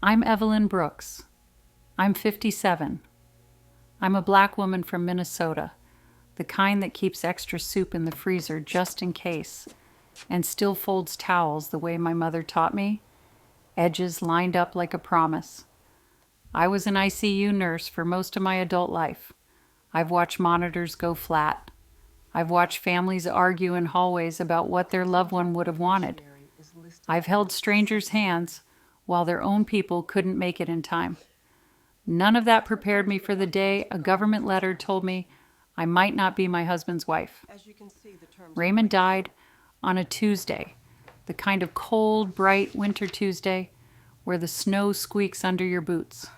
I'm Evelyn Brooks. I'm 57. I'm a black woman from Minnesota, the kind that keeps extra soup in the freezer just in case, and still folds towels the way my mother taught me, edges lined up like a promise. I was an ICU nurse for most of my adult life. I've watched monitors go flat. I've watched families argue in hallways about what their loved one would have wanted. I've held strangers' hands while their own people couldn't make it in time. None of that prepared me for the day a government letter told me I might not be my husband's wife. Raymond died on a Tuesday, the kind of cold, bright winter Tuesday where the snow squeaks under your boots.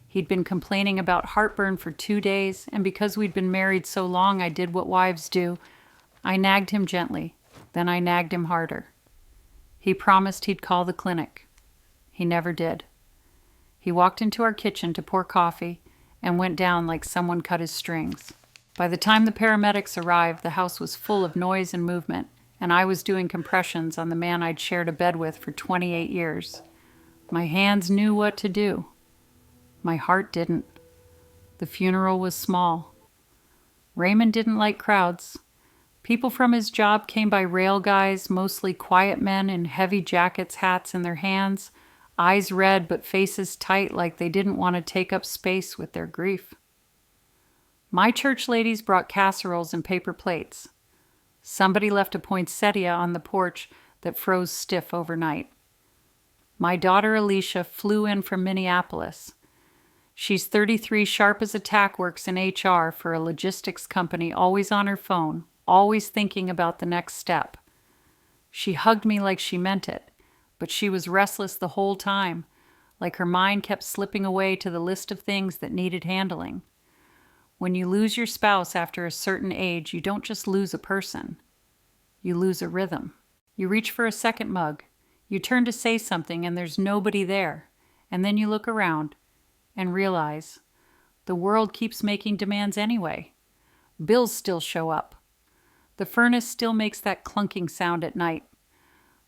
He'd been complaining about heartburn for 2 days, and because we'd been married so long, I did what wives do. I nagged him gently, then I nagged him harder. He promised he'd call the clinic. He never did. He walked into our kitchen to pour coffee and went down like someone cut his strings. By the time the paramedics arrived, the house was full of noise and movement, and I was doing compressions on the man I'd shared a bed with for 28 years. My hands knew what to do. My heart didn't. The funeral was small. Raymond didn't like crowds. People from his job came by rail guys, mostly quiet men in heavy jackets, hats in their hands, eyes red but faces tight like they didn't want to take up space with their grief. My church ladies brought casseroles and paper plates. Somebody left a poinsettia on the porch that froze stiff overnight. My daughter Alicia flew in from Minneapolis. She's 33, sharp as a tack, works in HR for a logistics company, always on her phone, always thinking about the next step. She hugged me like she meant it, but she was restless the whole time, like her mind kept slipping away to the list of things that needed handling. When you lose your spouse after a certain age, you don't just lose a person. You lose a rhythm. You reach for a second mug. You turn to say something and there's nobody there. And then you look around and realize the world keeps making demands anyway. Bills still show up. The furnace still makes that clunking sound at night.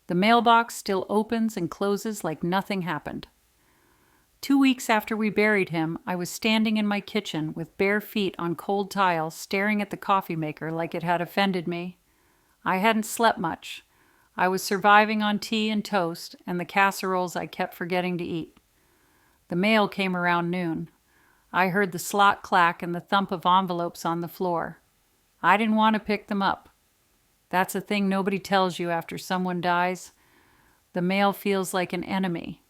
The mailbox still opens and closes like nothing happened. 2 weeks after we buried him, I was standing in my kitchen with bare feet on cold tile, staring at the coffee maker like it had offended me. I hadn't slept much. I was surviving on tea and toast and the casseroles I kept forgetting to eat. The mail came around noon. I heard the slot clack and the thump of envelopes on the floor. I didn't want to pick them up. That's a thing nobody tells you after someone dies. The mail feels like an enemy.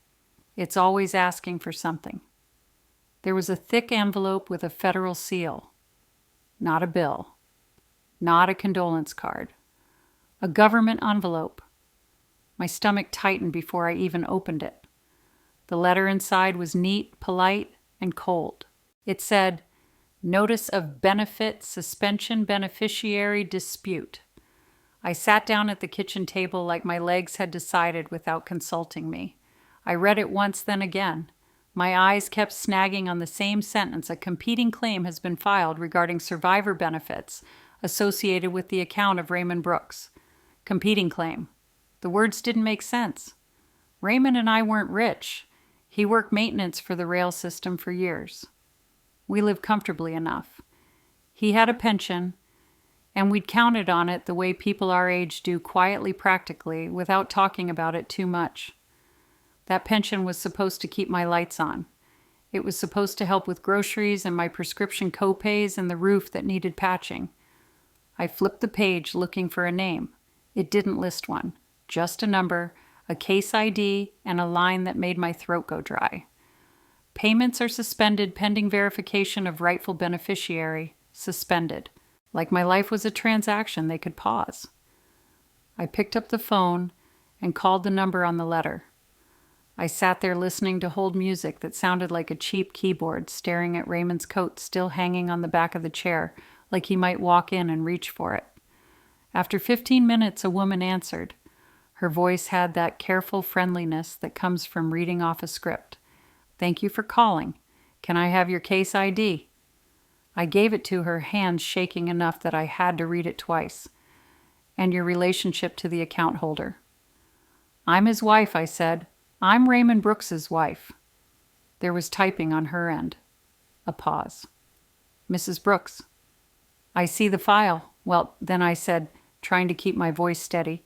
It's always asking for something. There was a thick envelope with a federal seal. Not a bill. Not a condolence card. A government envelope. My stomach tightened before I even opened it. The letter inside was neat, polite, and cold. It said, "Notice of Benefit Suspension Beneficiary Dispute." I sat down at the kitchen table like my legs had decided without consulting me. I read it once, then again. My eyes kept snagging on the same sentence. A competing claim has been filed regarding survivor benefits associated with the account of Raymond Brooks. Competing claim. The words didn't make sense. Raymond and I weren't rich. He worked maintenance for the rail system for years. We lived comfortably enough. He had a pension, and we'd counted on it the way people our age do, quietly, practically, without talking about it too much. That pension was supposed to keep my lights on. It was supposed to help with groceries and my prescription co-pays and the roof that needed patching. I flipped the page looking for a name. It didn't list one, just a number, a case ID, and a line that made my throat go dry. Payments are suspended pending verification of rightful beneficiary. Suspended. Like my life was a transaction they could pause. I picked up the phone and called the number on the letter. I sat there listening to hold music that sounded like a cheap keyboard, staring at Raymond's coat still hanging on the back of the chair, like he might walk in and reach for it. After 15 minutes, a woman answered. Her voice had that careful friendliness that comes from reading off a script. "Thank you for calling. Can I have your case ID?" I gave it to her, hands shaking enough that I had to read it twice. "And your relationship to the account holder." "I'm his wife," I said. "I'm Raymond Brooks's wife." There was typing on her end. A pause. Mrs. Brooks. I see the file. Well, then I said, trying to keep my voice steady,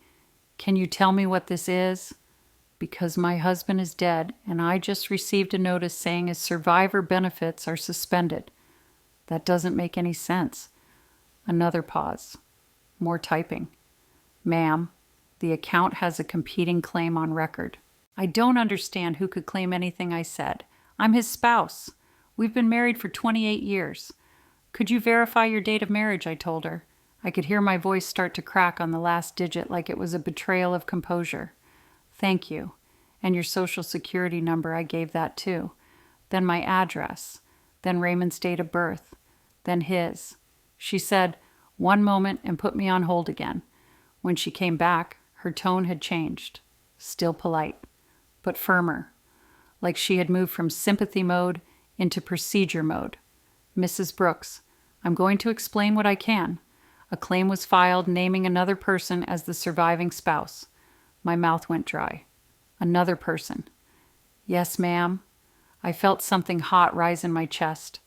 can you tell me what this is? Because my husband is dead, and I just received a notice saying his survivor benefits are suspended. That doesn't make any sense. Another pause. More typing. Ma'am, the account has a competing claim on record. I don't understand who could claim anything I said. I'm his spouse. We've been married for 28 years. Could you verify your date of marriage? I told her. I could hear my voice start to crack on the last digit like it was a betrayal of composure. Thank you. And your social security number, I gave that too. Then my address. Then Raymond's date of birth. Then his. She said, one moment, and put me on hold again. When she came back, her tone had changed. Still polite, but firmer. Like she had moved from sympathy mode into procedure mode. Mrs. Brooks, I'm going to explain what I can. A claim was filed naming another person as the surviving spouse. My mouth went dry. Another person. Yes, ma'am. I felt something hot rise in my chest.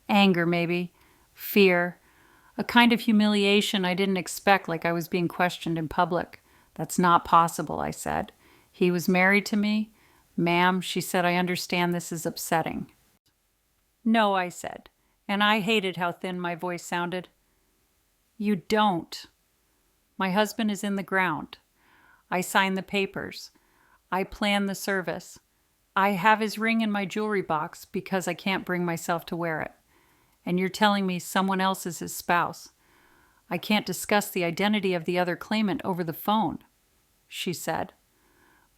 Anger, maybe. Fear. A kind of humiliation I didn't expect, like I was being questioned in public. That's not possible, I said. He was married to me. Ma'am, she said, I understand this is upsetting. No, I said, and I hated how thin my voice sounded. You don't. My husband is in the ground. I signed the papers. I planned the service. I have his ring in my jewelry box because I can't bring myself to wear it. And you're telling me someone else is his spouse. I can't discuss the identity of the other claimant over the phone, she said.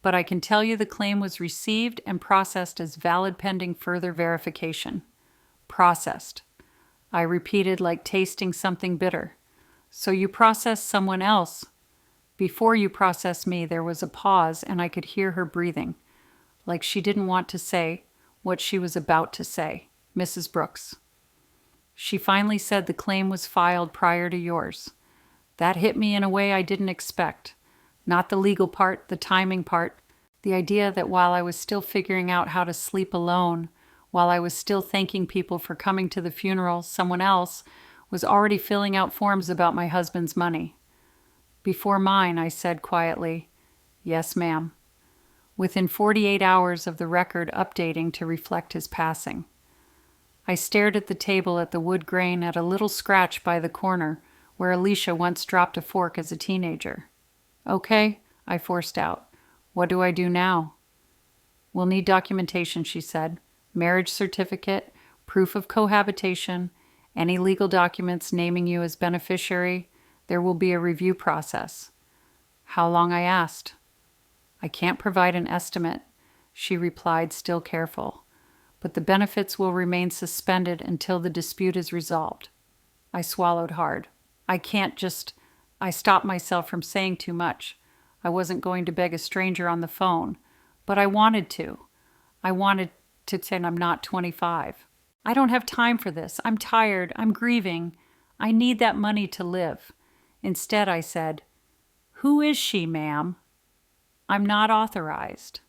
But I can tell you the claim was received and processed as valid pending further verification. Processed. I repeated like tasting something bitter. So you processed someone else. Before you processed me, there was a pause and I could hear her breathing, like she didn't want to say what she was about to say. Mrs. Brooks. She finally said the claim was filed prior to yours. That hit me in a way I didn't expect. Not the legal part, the timing part, the idea that while I was still figuring out how to sleep alone, while I was still thanking people for coming to the funeral, someone else was already filling out forms about my husband's money. Before mine, I said quietly, yes, ma'am. Within 48 hours of the record updating to reflect his passing. I stared at the table at the wood grain at a little scratch by the corner where Alicia once dropped a fork as a teenager. Okay, I forced out. What do I do now? We'll need documentation, she said. Marriage certificate, proof of cohabitation, any legal documents naming you as beneficiary. There will be a review process. How long? I asked. I can't provide an estimate, she replied, still careful. But the benefits will remain suspended until the dispute is resolved. I swallowed hard. I stopped myself from saying too much. I wasn't going to beg a stranger on the phone, but I wanted to. I wanted to say I'm not 25. I don't have time for this. I'm tired. I'm grieving. I need that money to live. Instead, I said, who is she, ma'am? I'm not authorized.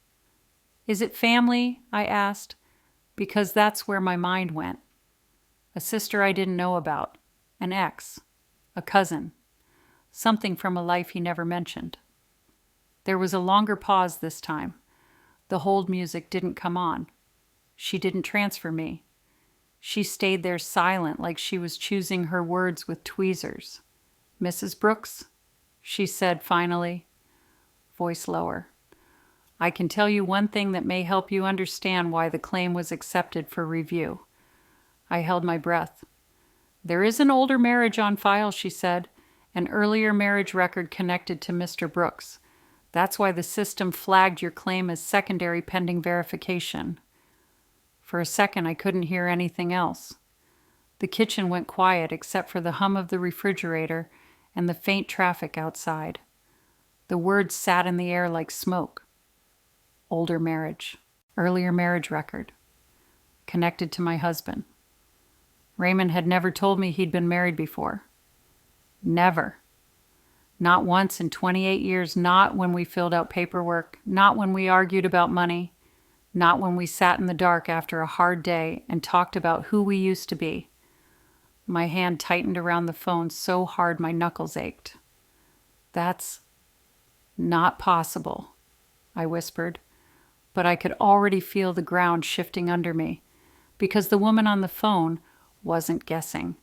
Is it family? I asked, because that's where my mind went. A sister I didn't know about, an ex, a cousin, something from a life he never mentioned. There was a longer pause this time. The hold music didn't come on. She didn't transfer me. She stayed there silent like she was choosing her words with tweezers. Mrs. Brooks, she said finally, voice lower. I can tell you one thing that may help you understand why the claim was accepted for review. I held my breath. There is an older marriage on file, she said, an earlier marriage record connected to Mr. Brooks. That's why the system flagged your claim as secondary pending verification. For a second, I couldn't hear anything else. The kitchen went quiet except for the hum of the refrigerator and the faint traffic outside. The words sat in the air like smoke. Older marriage, earlier marriage record, connected to my husband. Raymond had never told me he'd been married before. Never. Not once in 28 years, not when we filled out paperwork, not when we argued about money, Not when we sat in the dark after a hard day and talked about who we used to be. My hand tightened around the phone so hard my knuckles ached. That's not possible, I whispered, but I could already feel the ground shifting under me, because the woman on the phone wasn't guessing.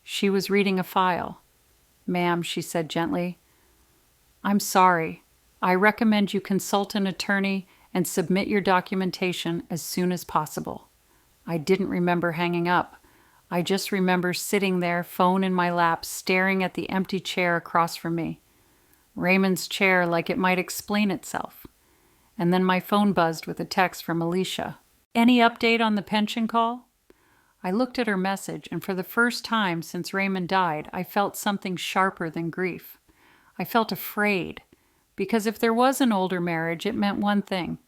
She was reading a file. "Ma'am," she said gently, "I'm sorry. I recommend you consult an attorney and submit your documentation as soon as possible." I didn't remember hanging up. I just remember sitting there, phone in my lap, staring at the empty chair across from me. Raymond's chair, like it might explain itself. And then my phone buzzed with a text from Alicia. "Any update on the pension call?" I looked at her message, and for the first time since Raymond died, I felt something sharper than grief. I felt afraid, because if there was an older marriage, it meant one thing.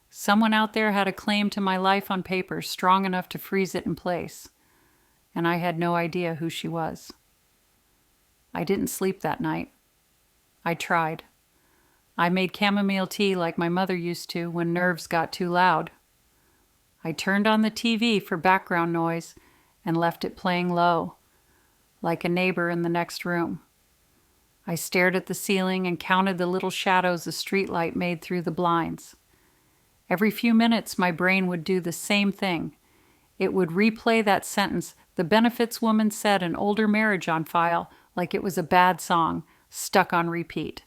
Someone out there had a claim to my life on paper strong enough to freeze it in place, and I had no idea who she was. I didn't sleep that night. I tried. I made chamomile tea like my mother used to when nerves got too loud. I turned on the TV for background noise and left it playing low, like a neighbor in the next room. I stared at the ceiling and counted the little shadows the streetlight made through the blinds. Every few minutes, my brain would do the same thing. It would replay that sentence the benefits woman said, "An older marriage on file," like it was a bad song, stuck on repeat.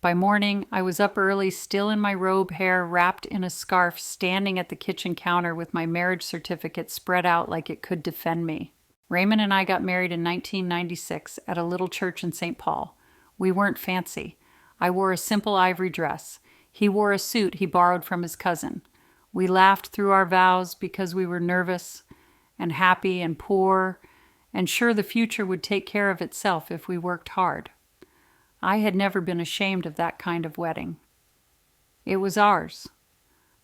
By morning, I was up early, still in my robe, hair wrapped in a scarf, standing at the kitchen counter with my marriage certificate spread out like it could defend me. Raymond and I got married in 1996 at a little church in St. Paul. We weren't fancy. I wore a simple ivory dress. He wore a suit he borrowed from his cousin. We laughed through our vows because we were nervous and happy and poor and sure the future would take care of itself if we worked hard. I had never been ashamed of that kind of wedding. It was ours.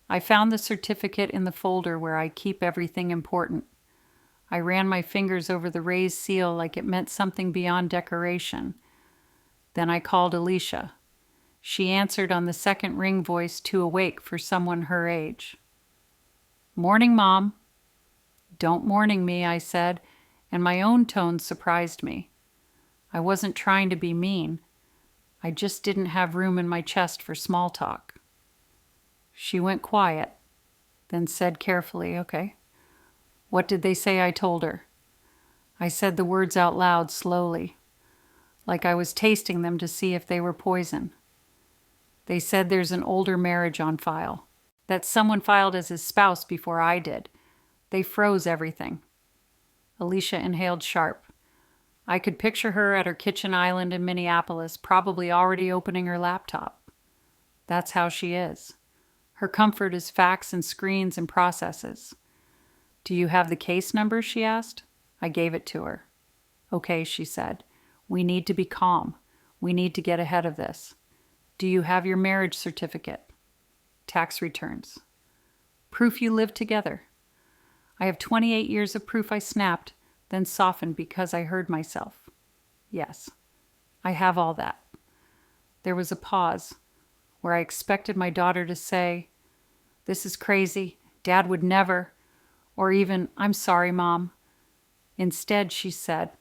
I found the certificate in the folder where I keep everything important. I ran my fingers over the raised seal like it meant something beyond decoration. Then I called Alicia. She answered on the second ring, voice too awake for someone her age. "Morning, Mom." "Don't morning me," I said, and my own tone surprised me. I wasn't trying to be mean. I just didn't have room in my chest for small talk. She went quiet, then said carefully, "Okay. What did they say I told her?" I said the words out loud slowly, like I was tasting them to see if they were poison. "They said there's an older marriage on file, that someone filed as his spouse before I did. They froze everything." Alicia inhaled sharp. I could picture her at her kitchen island in Minneapolis, probably already opening her laptop. That's how she is. Her comfort is facts and screens and processes. "Do you have the case number?" she asked. I gave it to her. "Okay," she said. "We need to be calm. We need to get ahead of this. Do you have your marriage certificate?" "Tax returns." "Proof you live together?" "I have 28 years of proof," I snapped, then softened because I heard myself. "Yes, I have all that." There was a pause where I expected my daughter to say, "This is crazy. Dad would never," or even, "I'm sorry, Mom." Instead, she said,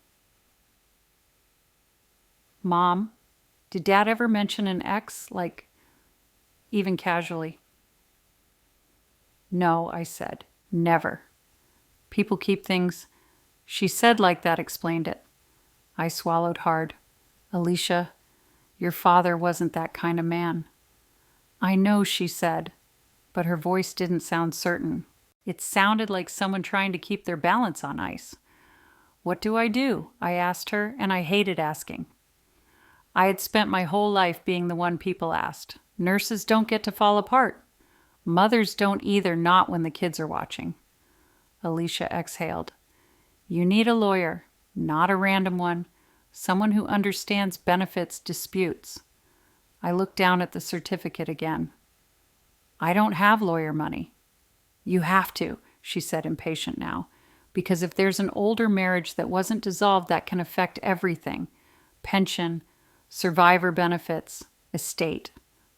"Mom, did Dad ever mention an ex, like, even casually?" "No," I said, "never. People keep things." She said like that explained it. I swallowed hard. "Alicia, your father wasn't that kind of man." "I know," she said, but her voice didn't sound certain. It sounded like someone trying to keep their balance on ice. "What do I do?" I asked her, and I hated asking. I had spent my whole life being the one people asked. Nurses don't get to fall apart. Mothers don't either, not when the kids are watching. Alicia exhaled. "You need a lawyer, not a random one, someone who understands benefits disputes." I looked down at the certificate again. "I don't have lawyer money." "You have to," she said, impatient now, "because if there's an older marriage that wasn't dissolved, that can affect everything. Pension, survivor benefits, estate."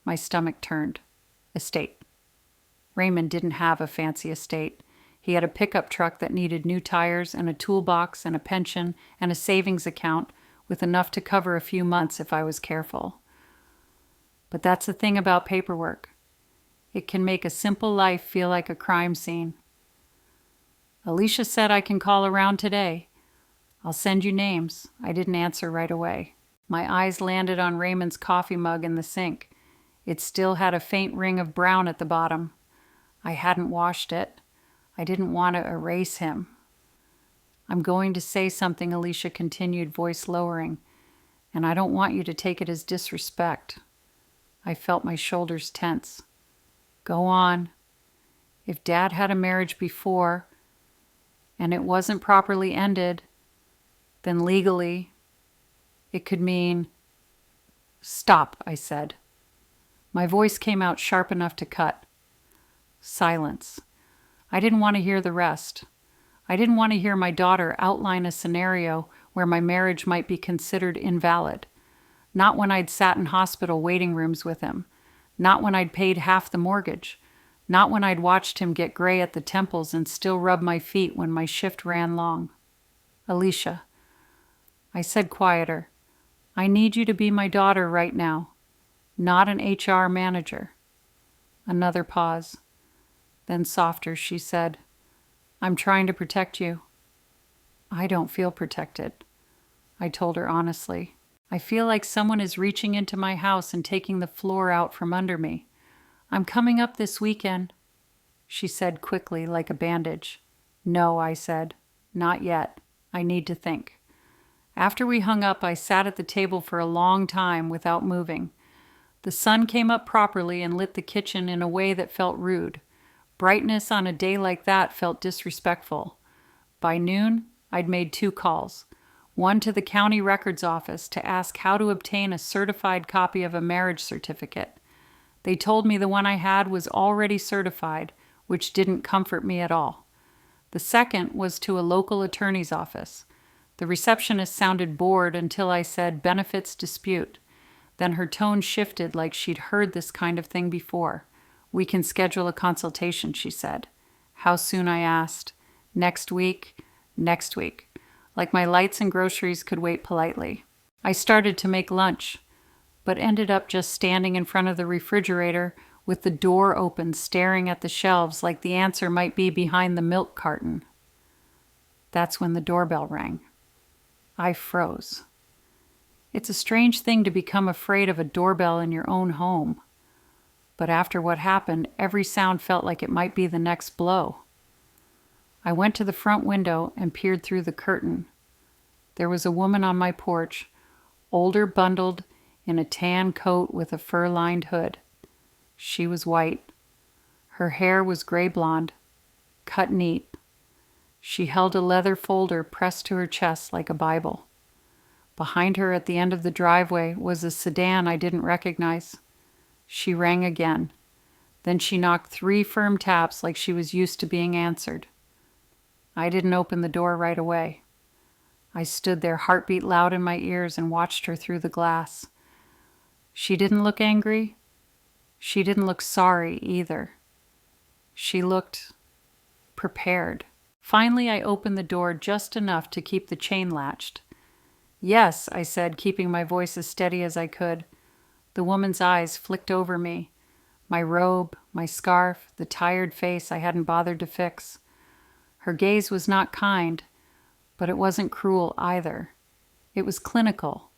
My stomach turned. Estate. Raymond didn't have a fancy estate. He had a pickup truck that needed new tires and a toolbox and a pension and a savings account with enough to cover a few months if I was careful. But that's the thing about paperwork. It can make a simple life feel like a crime scene. Alicia said I can call around today. I'll send you names. I didn't answer right away. My eyes landed on Raymond's coffee mug in the sink. It still had a faint ring of brown at the bottom. I hadn't washed it. I didn't want to erase him. I'm going to say something, Alicia continued, voice lowering, and I don't want you to take it as disrespect. I felt my shoulders tense. Go on. If Dad had a marriage before, and it wasn't properly ended, then legally, it could mean... Stop, I said. My voice came out sharp enough to cut. Silence. I didn't want to hear the rest. I didn't want to hear my daughter outline a scenario where my marriage might be considered invalid. Not when I'd sat in hospital waiting rooms with him. Not when I'd paid half the mortgage. Not when I'd watched him get gray at the temples and still rub my feet when my shift ran long. Alicia, I said quieter, I need you to be my daughter right now, not an HR manager. Another pause. Then softer, she said, I'm trying to protect you. I don't feel protected, I told her honestly. I feel like someone is reaching into my house and taking the floor out from under me. I'm coming up this weekend, she said quickly, like a bandage. No, I said, not yet. I need to think. After we hung up, I sat at the table for a long time without moving. The sun came up properly and lit the kitchen in a way that felt rude. Brightness on a day like that felt disrespectful. By noon, I'd made 2 calls. One to the county records office to ask how to obtain a certified copy of a marriage certificate. They told me the one I had was already certified, which didn't comfort me at all. The second was to a local attorney's office. The receptionist sounded bored until I said benefits dispute. Then her tone shifted like she'd heard this kind of thing before. We can schedule a consultation, she said. How soon, I asked. Next week? Next week. Like my lights and groceries could wait politely. I started to make lunch, but ended up just standing in front of the refrigerator with the door open, staring at the shelves like the answer might be behind the milk carton. That's when the doorbell rang. I froze. It's a strange thing to become afraid of a doorbell in your own home. But after what happened, every sound felt like it might be the next blow. I went to the front window and peered through the curtain. There was a woman on my porch, older, bundled in a tan coat with a fur-lined hood. She was white. Her hair was gray blonde, cut neat. She held a leather folder pressed to her chest like a Bible. Behind her at the end of the driveway was a sedan I didn't recognize. She rang again. Then she knocked 3 firm taps like she was used to being answered. I didn't open the door right away. I stood there, heartbeat loud in my ears, and watched her through the glass. She didn't look angry. She didn't look sorry either. She looked prepared. Finally, I opened the door just enough to keep the chain latched. Yes, I said, keeping my voice as steady as I could. The woman's eyes flicked over me. My robe, my scarf, the tired face I hadn't bothered to fix. Her gaze was not kind, but it wasn't cruel either. It was clinical,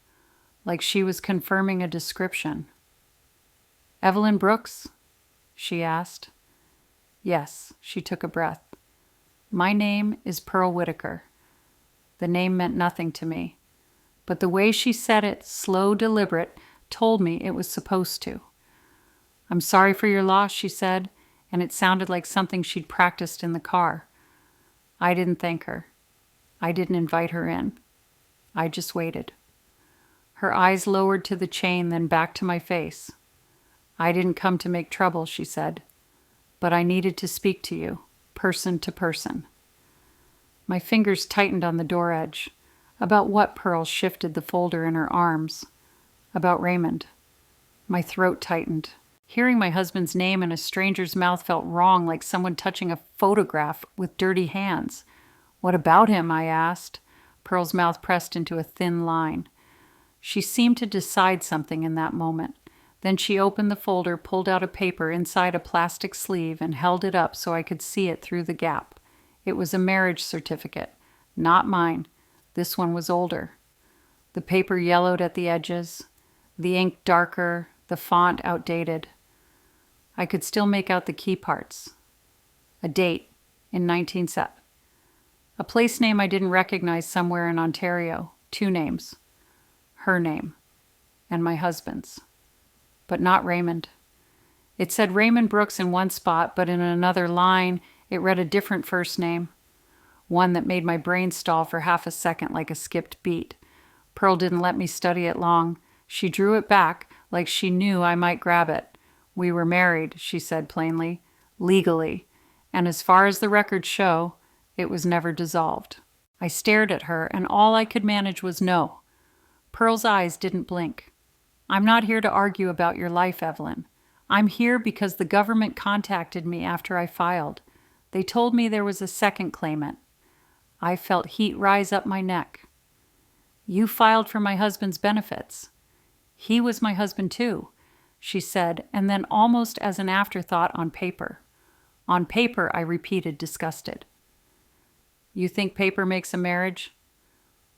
like she was confirming a description. Evelyn Brooks? She asked. Yes, she took a breath. My name is Pearl Whitaker. The name meant nothing to me, but the way she said it, slow, deliberate, told me it was supposed to. I'm sorry for your loss, she said, and it sounded like something she'd practiced in the car. I didn't thank her. I didn't invite her in. I just waited. Her eyes lowered to the chain, then back to my face. I didn't come to make trouble, she said, but I needed to speak to you, person to person. My fingers tightened on the door edge. About what? Pearl shifted the folder in her arms. About Raymond. My throat tightened. Hearing my husband's name in a stranger's mouth felt wrong, like someone touching a photograph with dirty hands. "What about him?" I asked. Pearl's mouth pressed into a thin line. She seemed to decide something in that moment. Then she opened the folder, pulled out a paper inside a plastic sleeve, and held it up so I could see it through the gap. It was a marriage certificate. Not mine. This one was older. The paper yellowed at the edges, the ink darker, the font outdated. I could still make out the key parts. A date in 1970. A place name I didn't recognize somewhere in Ontario. 2 names. Her name and my husband's. But not Raymond. It said Raymond Brooks in one spot, but in another line it read a different first name. One that made my brain stall for half a second like a skipped beat. Pearl didn't let me study it long. She drew it back like she knew I might grab it. "We were married," she said plainly, "legally, and as far as the records show, it was never dissolved." I stared at her, and all I could manage was no. Pearl's eyes didn't blink. "I'm not here to argue about your life, Evelyn. I'm here because the government contacted me after I filed. They told me there was a second claimant." I felt heat rise up my neck. "You filed for my husband's benefits." "He was my husband too," she said, and then almost as an afterthought, "on paper." "On paper," I repeated, disgusted. "You think paper makes a marriage?"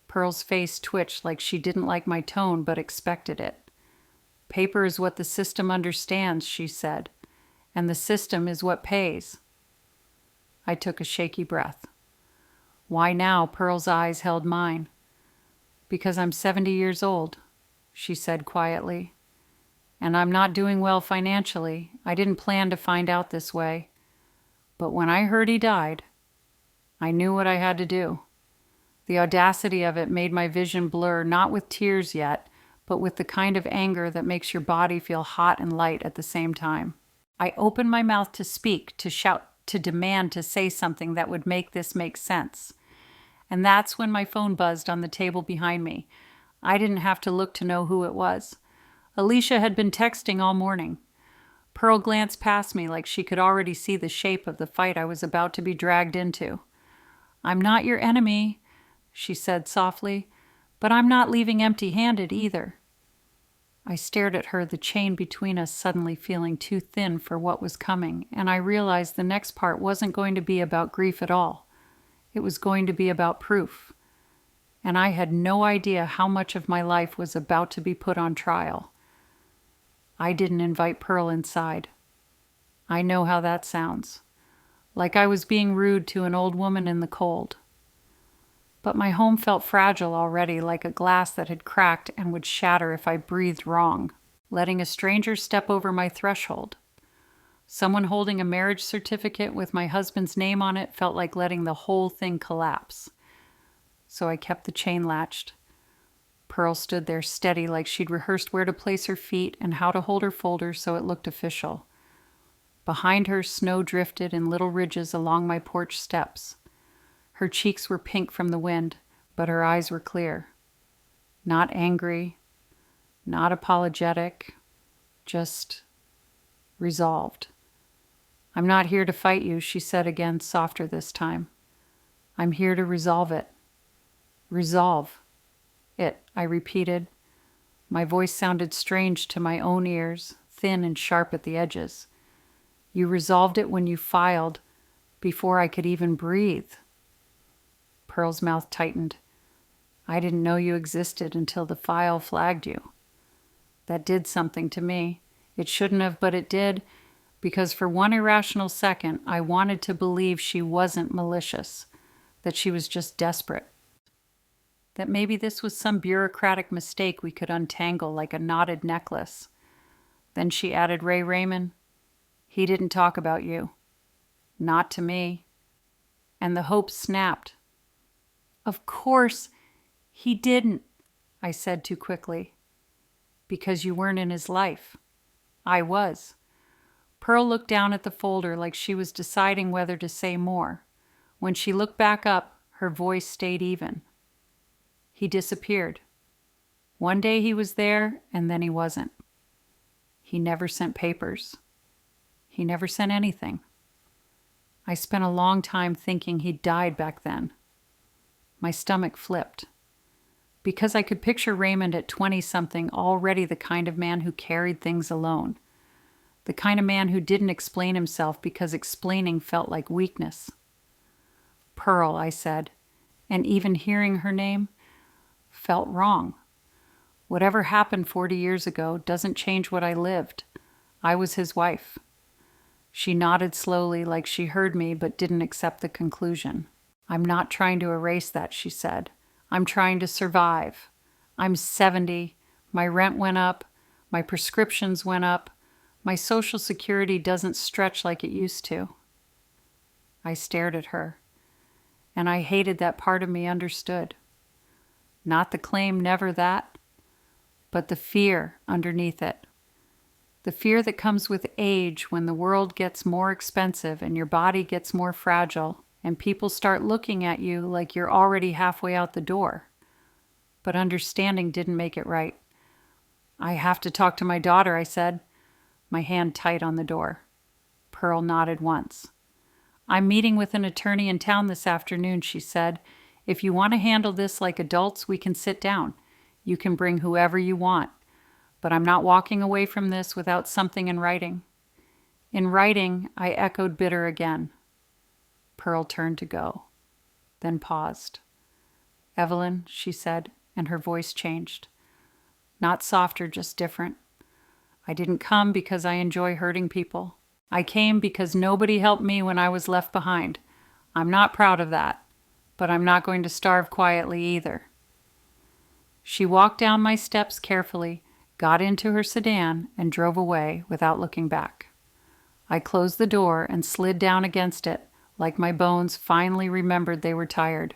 Pearl's face twitched like she didn't like my tone but expected it. "Paper is what the system understands," she said, "and the system is what pays." I took a shaky breath. "Why now?" Pearl's eyes held mine. "Because I'm 70 years old," she said quietly. "And I'm not doing well financially. I didn't plan to find out this way. But when I heard he died, I knew what I had to do." The audacity of it made my vision blur, not with tears yet, but with the kind of anger that makes your body feel hot and light at the same time. I opened my mouth to speak, to shout, to demand, to say something that would make this make sense. And that's when my phone buzzed on the table behind me. I didn't have to look to know who it was. Alicia had been texting all morning. Pearl glanced past me like she could already see the shape of the fight I was about to be dragged into. "I'm not your enemy," she said softly, "but I'm not leaving empty-handed either." I stared at her, the chain between us suddenly feeling too thin for what was coming, and I realized the next part wasn't going to be about grief at all. It was going to be about proof. And I had no idea how much of my life was about to be put on trial. I didn't invite Pearl inside. I know how that sounds. Like I was being rude to an old woman in the cold. But my home felt fragile already, like a glass that had cracked and would shatter if I breathed wrong. Letting a stranger step over my threshold. Someone holding a marriage certificate with my husband's name on it felt like letting the whole thing collapse. So I kept the chain latched. Pearl stood there steady, like she'd rehearsed where to place her feet and how to hold her folder so it looked official. Behind her, snow drifted in little ridges along my porch steps. Her cheeks were pink from the wind, but her eyes were clear. Not angry, not apologetic, just resolved. "I'm not here to fight you," she said again, softer this time. "I'm here to resolve it." "Resolve it," I repeated. My voice sounded strange to my own ears, thin and sharp at the edges. "You resolved it when you filed, before I could even breathe." Pearl's mouth tightened. "I didn't know you existed until the file flagged you." That did something to me. It shouldn't have, but it did, because for one irrational second, I wanted to believe she wasn't malicious, that she was just desperate. That maybe this was some bureaucratic mistake we could untangle like a knotted necklace. Then she added, "Ray Raymond, he didn't talk about you. Not to me." And the hope snapped. "Of course he didn't," I said too quickly. "Because you weren't in his life. I was." Pearl looked down at the folder like she was deciding whether to say more. When she looked back up, her voice stayed even. "He disappeared. One day he was there, and then he wasn't. He never sent papers. He never sent anything. I spent a long time thinking he'd died back then. My stomach flipped. Because I could picture Raymond at 20-something already the kind of man who carried things alone. The kind of man who didn't explain himself because explaining felt like weakness. Pearl, I said, and even hearing her name felt wrong. Whatever happened 40 years ago doesn't change what I lived. I was his wife. She nodded slowly like she heard me but didn't accept the conclusion. I'm not trying to erase that, she said. I'm trying to survive. I'm 70. My rent went up. My prescriptions went up. My Social Security doesn't stretch like it used to. I stared at her, and I hated that part of me understood. Not the claim, never that, but the fear underneath it. The fear that comes with age when the world gets more expensive and your body gets more fragile and people start looking at you like you're already halfway out the door. But understanding didn't make it right. I have to talk to my daughter, I said, my hand tight on the door. Pearl nodded once. I'm meeting with an attorney in town this afternoon, she said. If you want to handle this like adults, we can sit down. You can bring whoever you want. But I'm not walking away from this without something in writing. In writing, I echoed bitter again. Pearl turned to go, then paused. Evelyn, she said, and her voice changed. Not softer, just different. I didn't come because I enjoy hurting people. I came because nobody helped me when I was left behind. I'm not proud of that, but I'm not going to starve quietly either. She walked down my steps carefully, got into her sedan, and drove away without looking back. I closed the door and slid down against it, like my bones finally remembered they were tired.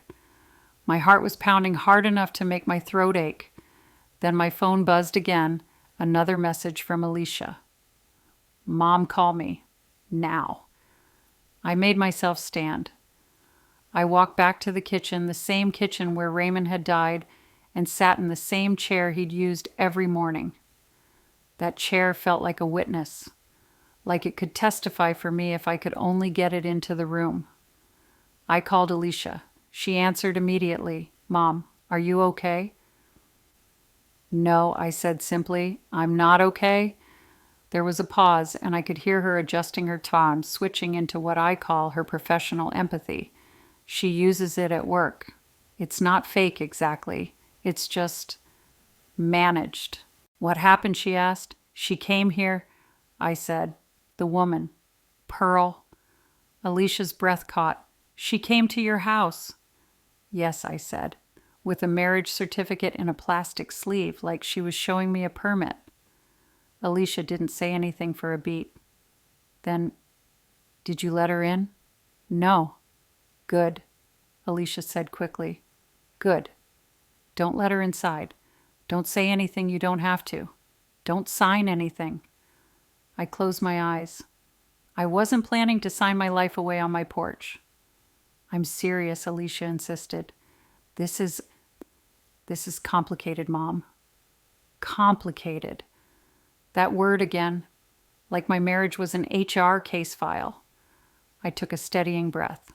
My heart was pounding hard enough to make my throat ache. Then my phone buzzed again, another message from Alicia. Mom, call me. Now. I made myself stand. I walked back to the kitchen, the same kitchen where Raymond had died, and sat in the same chair he'd used every morning. That chair felt like a witness, like it could testify for me if I could only get it into the room. I called Alicia. She answered immediately. Mom, are you okay? No, I said simply. I'm not okay. There was a pause, and I could hear her adjusting her tone, switching into what I call her professional empathy. She uses it at work. It's not fake exactly. It's just managed. What happened, she asked. She came here, I said. The woman. Pearl. Alicia's breath caught. She came to your house. Yes, I said, with a marriage certificate in a plastic sleeve, like she was showing me a permit. Alicia didn't say anything for a beat. Then, did you let her in? No. Good, Alicia said quickly. Good. Don't let her inside. Don't say anything you don't have to. Don't sign anything. I closed my eyes. I wasn't planning to sign my life away on my porch. I'm serious, Alicia insisted. This is complicated, Mom. Complicated. That word again, like my marriage was an HR case file. I took a steadying breath.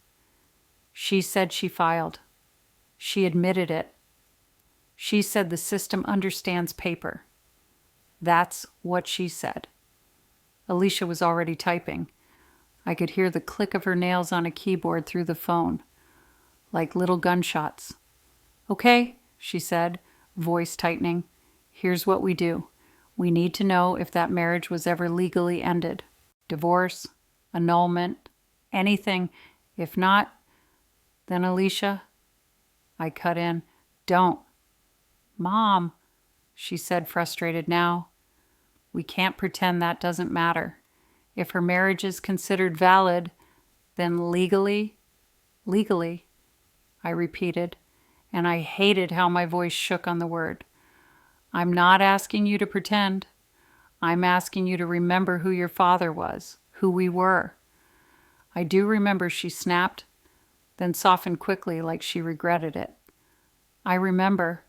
She said she filed. She admitted it. She said the system understands paper. That's what she said. Alicia was already typing. I could hear the click of her nails on a keyboard through the phone, like little gunshots. Okay, she said, voice tightening. Here's what we do. We need to know if that marriage was ever legally ended. Divorce, annulment, anything. If not, then Alicia, I cut in, don't. Mom, she said, frustrated now. We can't pretend that doesn't matter. If her marriage is considered valid, then legally, I repeated, and I hated how my voice shook on the word. I'm not asking you to pretend. I'm asking you to remember who your father was, who we were. I do remember, she snapped, then softened quickly like she regretted it. I remember.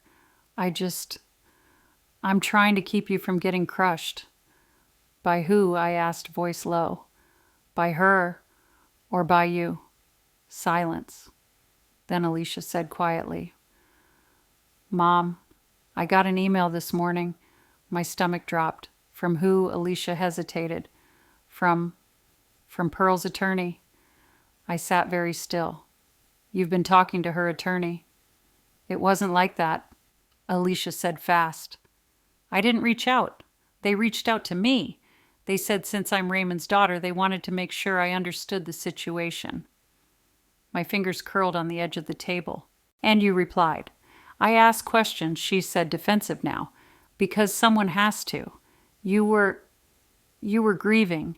I'm trying to keep you from getting crushed. By who? I asked, voice low. By her or by you? Silence. Then Alicia said quietly, Mom, I got an email this morning. My stomach dropped. From who? Alicia hesitated. From Pearl's attorney. I sat very still. You've been talking to her attorney. It wasn't like that, Alicia said fast. I didn't reach out. They reached out to me. They said since I'm Raymond's daughter, they wanted to make sure I understood the situation. My fingers curled on the edge of the table. And you replied. I asked questions, she said, defensive now, because someone has to. You were grieving.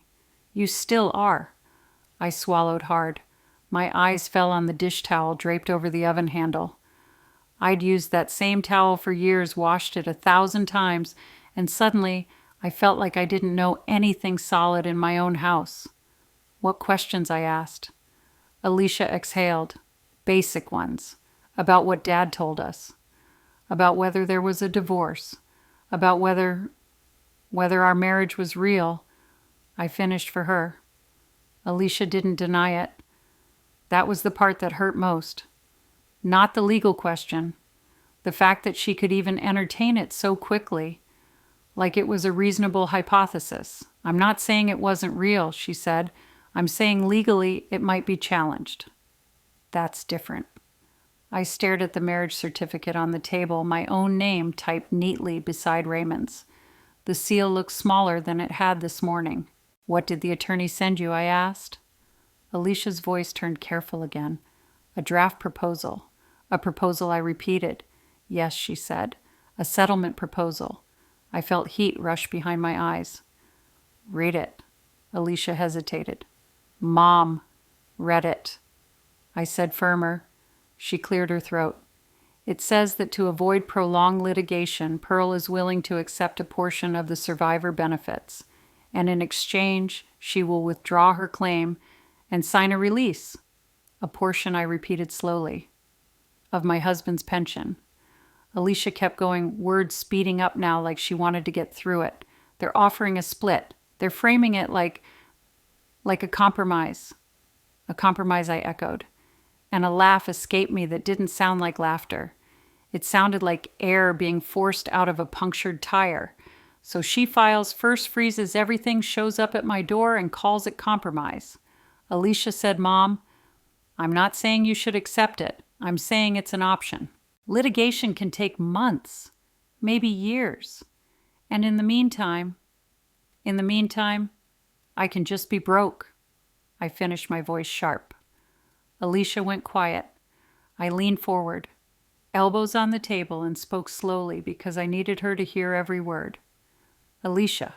You still are. I swallowed hard. My eyes fell on the dish towel draped over the oven handle. I'd used that same towel for years, washed it 1,000 times, and suddenly I felt like I didn't know anything solid in my own house. What questions? I asked. Alicia exhaled. Basic ones. About what Dad told us. About whether there was a divorce. About whether our marriage was real. I finished for her. Alicia didn't deny it. That was the part that hurt most. Not the legal question. The fact that she could even entertain it so quickly, like it was a reasonable hypothesis. I'm not saying it wasn't real, she said. I'm saying legally it might be challenged. That's different. I stared at the marriage certificate on the table, my own name typed neatly beside Raymond's. The seal looked smaller than it had this morning. What did the attorney send you? I asked. Alicia's voice turned careful again. A draft proposal. A proposal, I repeated. Yes, she said. A settlement proposal. I felt heat rush behind my eyes. Read it. Alicia hesitated. Mom read it. I said firmer. She cleared her throat. It says that to avoid prolonged litigation, Pearl is willing to accept a portion of the survivor benefits, and in exchange, she will withdraw her claim and sign a release. A portion, I repeated slowly, of my husband's pension. Alicia kept going, words speeding up now like she wanted to get through it. They're offering a split. They're framing it like a compromise. A compromise, I echoed. And a laugh escaped me that didn't sound like laughter. It sounded like air being forced out of a punctured tire. So she files, first freezes everything, shows up at my door, and calls it compromise. Alicia said, Mom, I'm not saying you should accept it. I'm saying it's an option. Litigation can take months, maybe years. And in the meantime, I can just be broke. I finished, my voice sharp. Alicia went quiet. I leaned forward, elbows on the table, and spoke slowly because I needed her to hear every word. Alicia,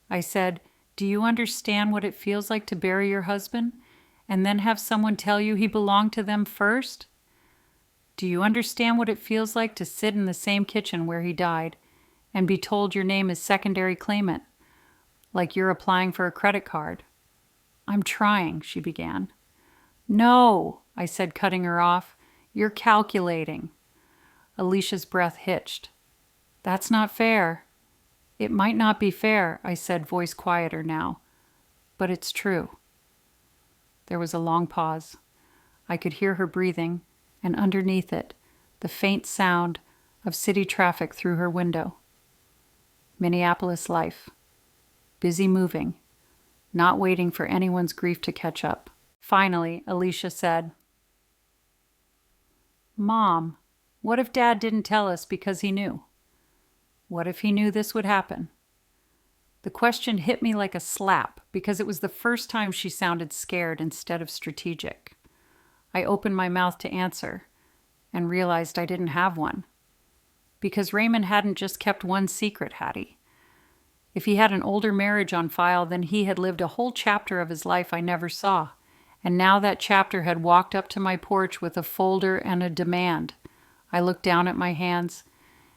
I said, do you understand what it feels like to bury your husband and then have someone tell you he belonged to them first? Do you understand what it feels like to sit in the same kitchen where he died and be told your name is secondary claimant, like you're applying for a credit card? I'm trying, she began. No, I said, cutting her off. You're calculating. Alicia's breath hitched. That's not fair. It might not be fair, I said, voice quieter now. But it's true. There was a long pause. I could hear her breathing, and underneath it, the faint sound of city traffic through her window. Minneapolis life. Busy moving, not waiting for anyone's grief to catch up. Finally, Alicia said, Mom, what if Dad didn't tell us because he knew? What if he knew this would happen? The question hit me like a slap because it was the first time she sounded scared instead of strategic. I opened my mouth to answer and realized I didn't have one. Because Raymond hadn't just kept one secret, had he? If he had an older marriage on file, then he had lived a whole chapter of his life I never saw. And now that chapter had walked up to my porch with a folder and a demand. I looked down at my hands,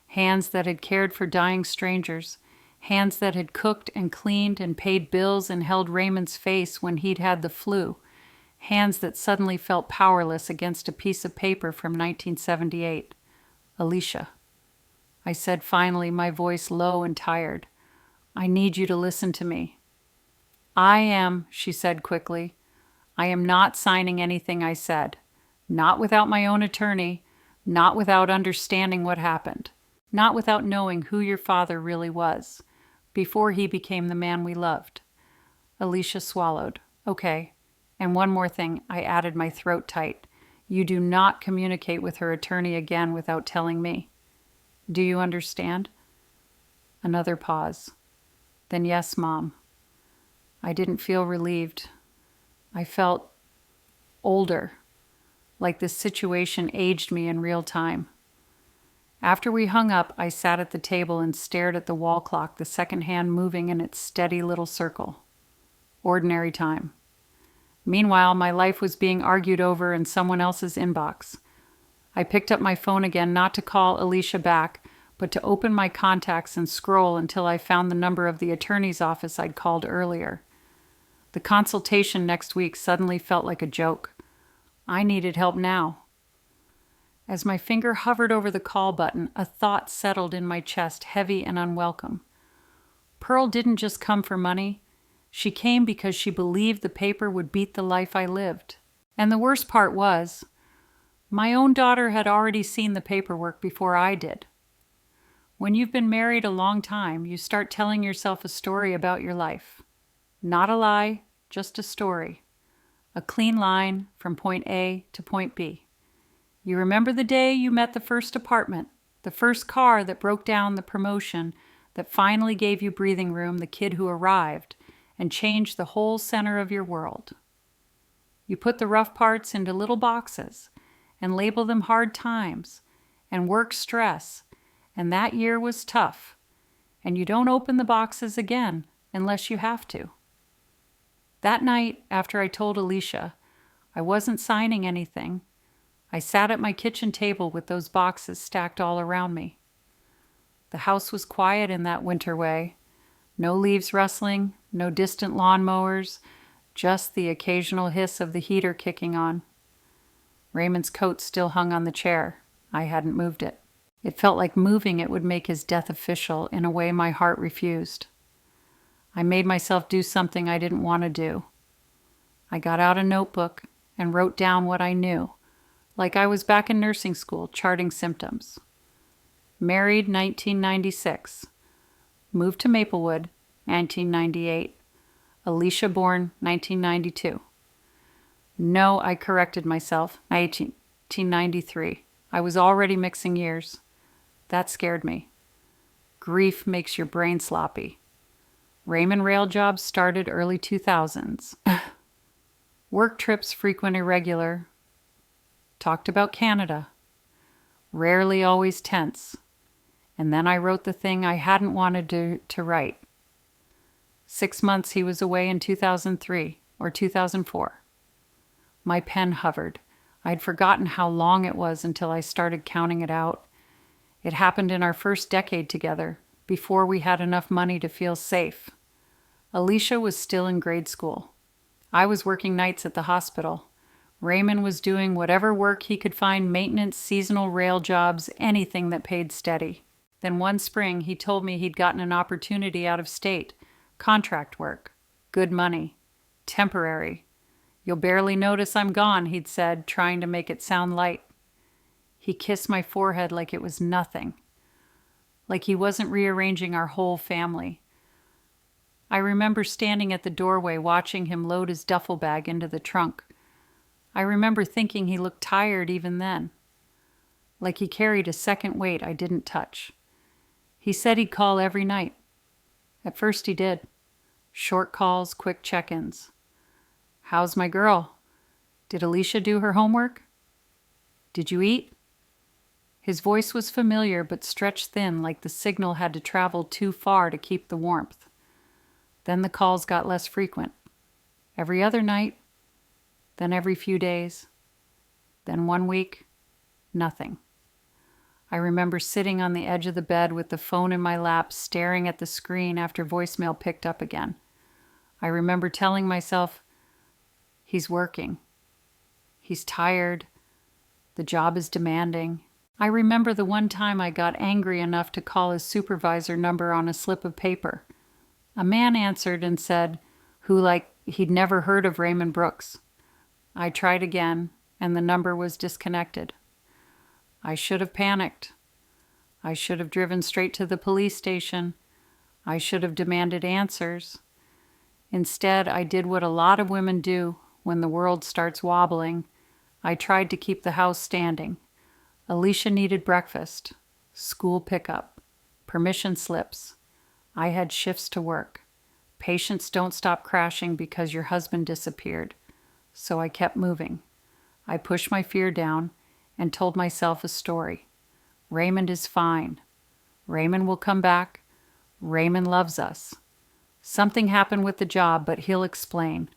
hands that had cared for dying strangers, hands that had cooked and cleaned and paid bills and held Raymond's face when he'd had the flu, hands that suddenly felt powerless against a piece of paper from 1978. Alicia, I said finally, my voice low and tired. I need you to listen to me. I am, she said quickly. I am not signing anything I said. Not without my own attorney, not without understanding what happened, not without knowing who your father really was, before he became the man we loved. Alicia swallowed. Okay. And one more thing, I added, my throat tight. You do not communicate with her attorney again without telling me. Do you understand? Another pause. Then yes, Mom. I didn't feel relieved. I felt older, like this situation aged me in real time. After we hung up, I sat at the table and stared at the wall clock, the second hand moving in its steady little circle. Ordinary time. Meanwhile, my life was being argued over in someone else's inbox. I picked up my phone again, not to call Alicia back, but to open my contacts and scroll until I found the number of the attorney's office I'd called earlier. The consultation next week suddenly felt like a joke. I needed help now. As my finger hovered over the call button, a thought settled in my chest, heavy and unwelcome. Pearl didn't just come for money. She came because she believed the paper would beat the life I lived. And the worst part was, my own daughter had already seen the paperwork before I did. When you've been married a long time, you start telling yourself a story about your life. Not a lie, just a story. A clean line from point A to point B. You remember the day you met the first apartment, the first car that broke down, the promotion that finally gave you breathing room, the kid who arrived and changed the whole center of your world. You put the rough parts into little boxes and label them hard times and work stress, and that year was tough, and you don't open the boxes again unless you have to. That night, after I told Alicia I wasn't signing anything, I sat at my kitchen table with those boxes stacked all around me. The house was quiet in that winter way. No leaves rustling, no distant lawnmowers, just the occasional hiss of the heater kicking on. Raymond's coat still hung on the chair. I hadn't moved it. It felt like moving it would make his death official in a way my heart refused. I made myself do something I didn't want to do. I got out a notebook and wrote down what I knew, like I was back in nursing school charting symptoms. Married 1996. Moved to Maplewood 1998. Alicia born 1992. No, I corrected myself. 1993. I was already mixing years. That scared me. Grief makes your brain sloppy. Raymond rail jobs started early 2000s. Work trips frequent, irregular. Talked about Canada. Rarely always tense. And then I wrote the thing I hadn't wanted to write. 6 months he was away in 2003 or 2004. My pen hovered. I'd forgotten how long it was until I started counting it out. It happened in our first decade together, before we had enough money to feel safe. Alicia was still in grade school. I was working nights at the hospital. Raymond was doing whatever work he could find, maintenance, seasonal rail jobs, anything that paid steady. Then one spring, he told me he'd gotten an opportunity out of state. Contract work. Good money. Temporary. You'll barely notice I'm gone, he'd said, trying to make it sound light. He kissed my forehead like it was nothing. Like he wasn't rearranging our whole family. I remember standing at the doorway watching him load his duffel bag into the trunk. I remember thinking he looked tired even then. Like he carried a second weight I didn't touch. He said he'd call every night. At first he did. Short calls, quick check-ins. How's my girl? Did Alicia do her homework? Did you eat? His voice was familiar but stretched thin, like the signal had to travel too far to keep the warmth. Then the calls got less frequent. Every other night, then every few days, then 1 week, nothing. I remember sitting on the edge of the bed with the phone in my lap, staring at the screen after voicemail picked up again. I remember telling myself, he's working. He's tired. The job is demanding. I remember the one time I got angry enough to call his supervisor number on a slip of paper. A man answered and said, who like he'd never heard of Raymond Brooks. I tried again, and the number was disconnected. I should have panicked. I should have driven straight to the police station. I should have demanded answers. Instead, I did what a lot of women do when the world starts wobbling. I tried to keep the house standing. Alicia needed breakfast, school pickup, permission slips. I had shifts to work. Patients don't stop crashing because your husband disappeared. So I kept moving. I pushed my fear down and told myself a story. Raymond is fine. Raymond will come back. Raymond loves us. Something happened with the job, but he'll explain.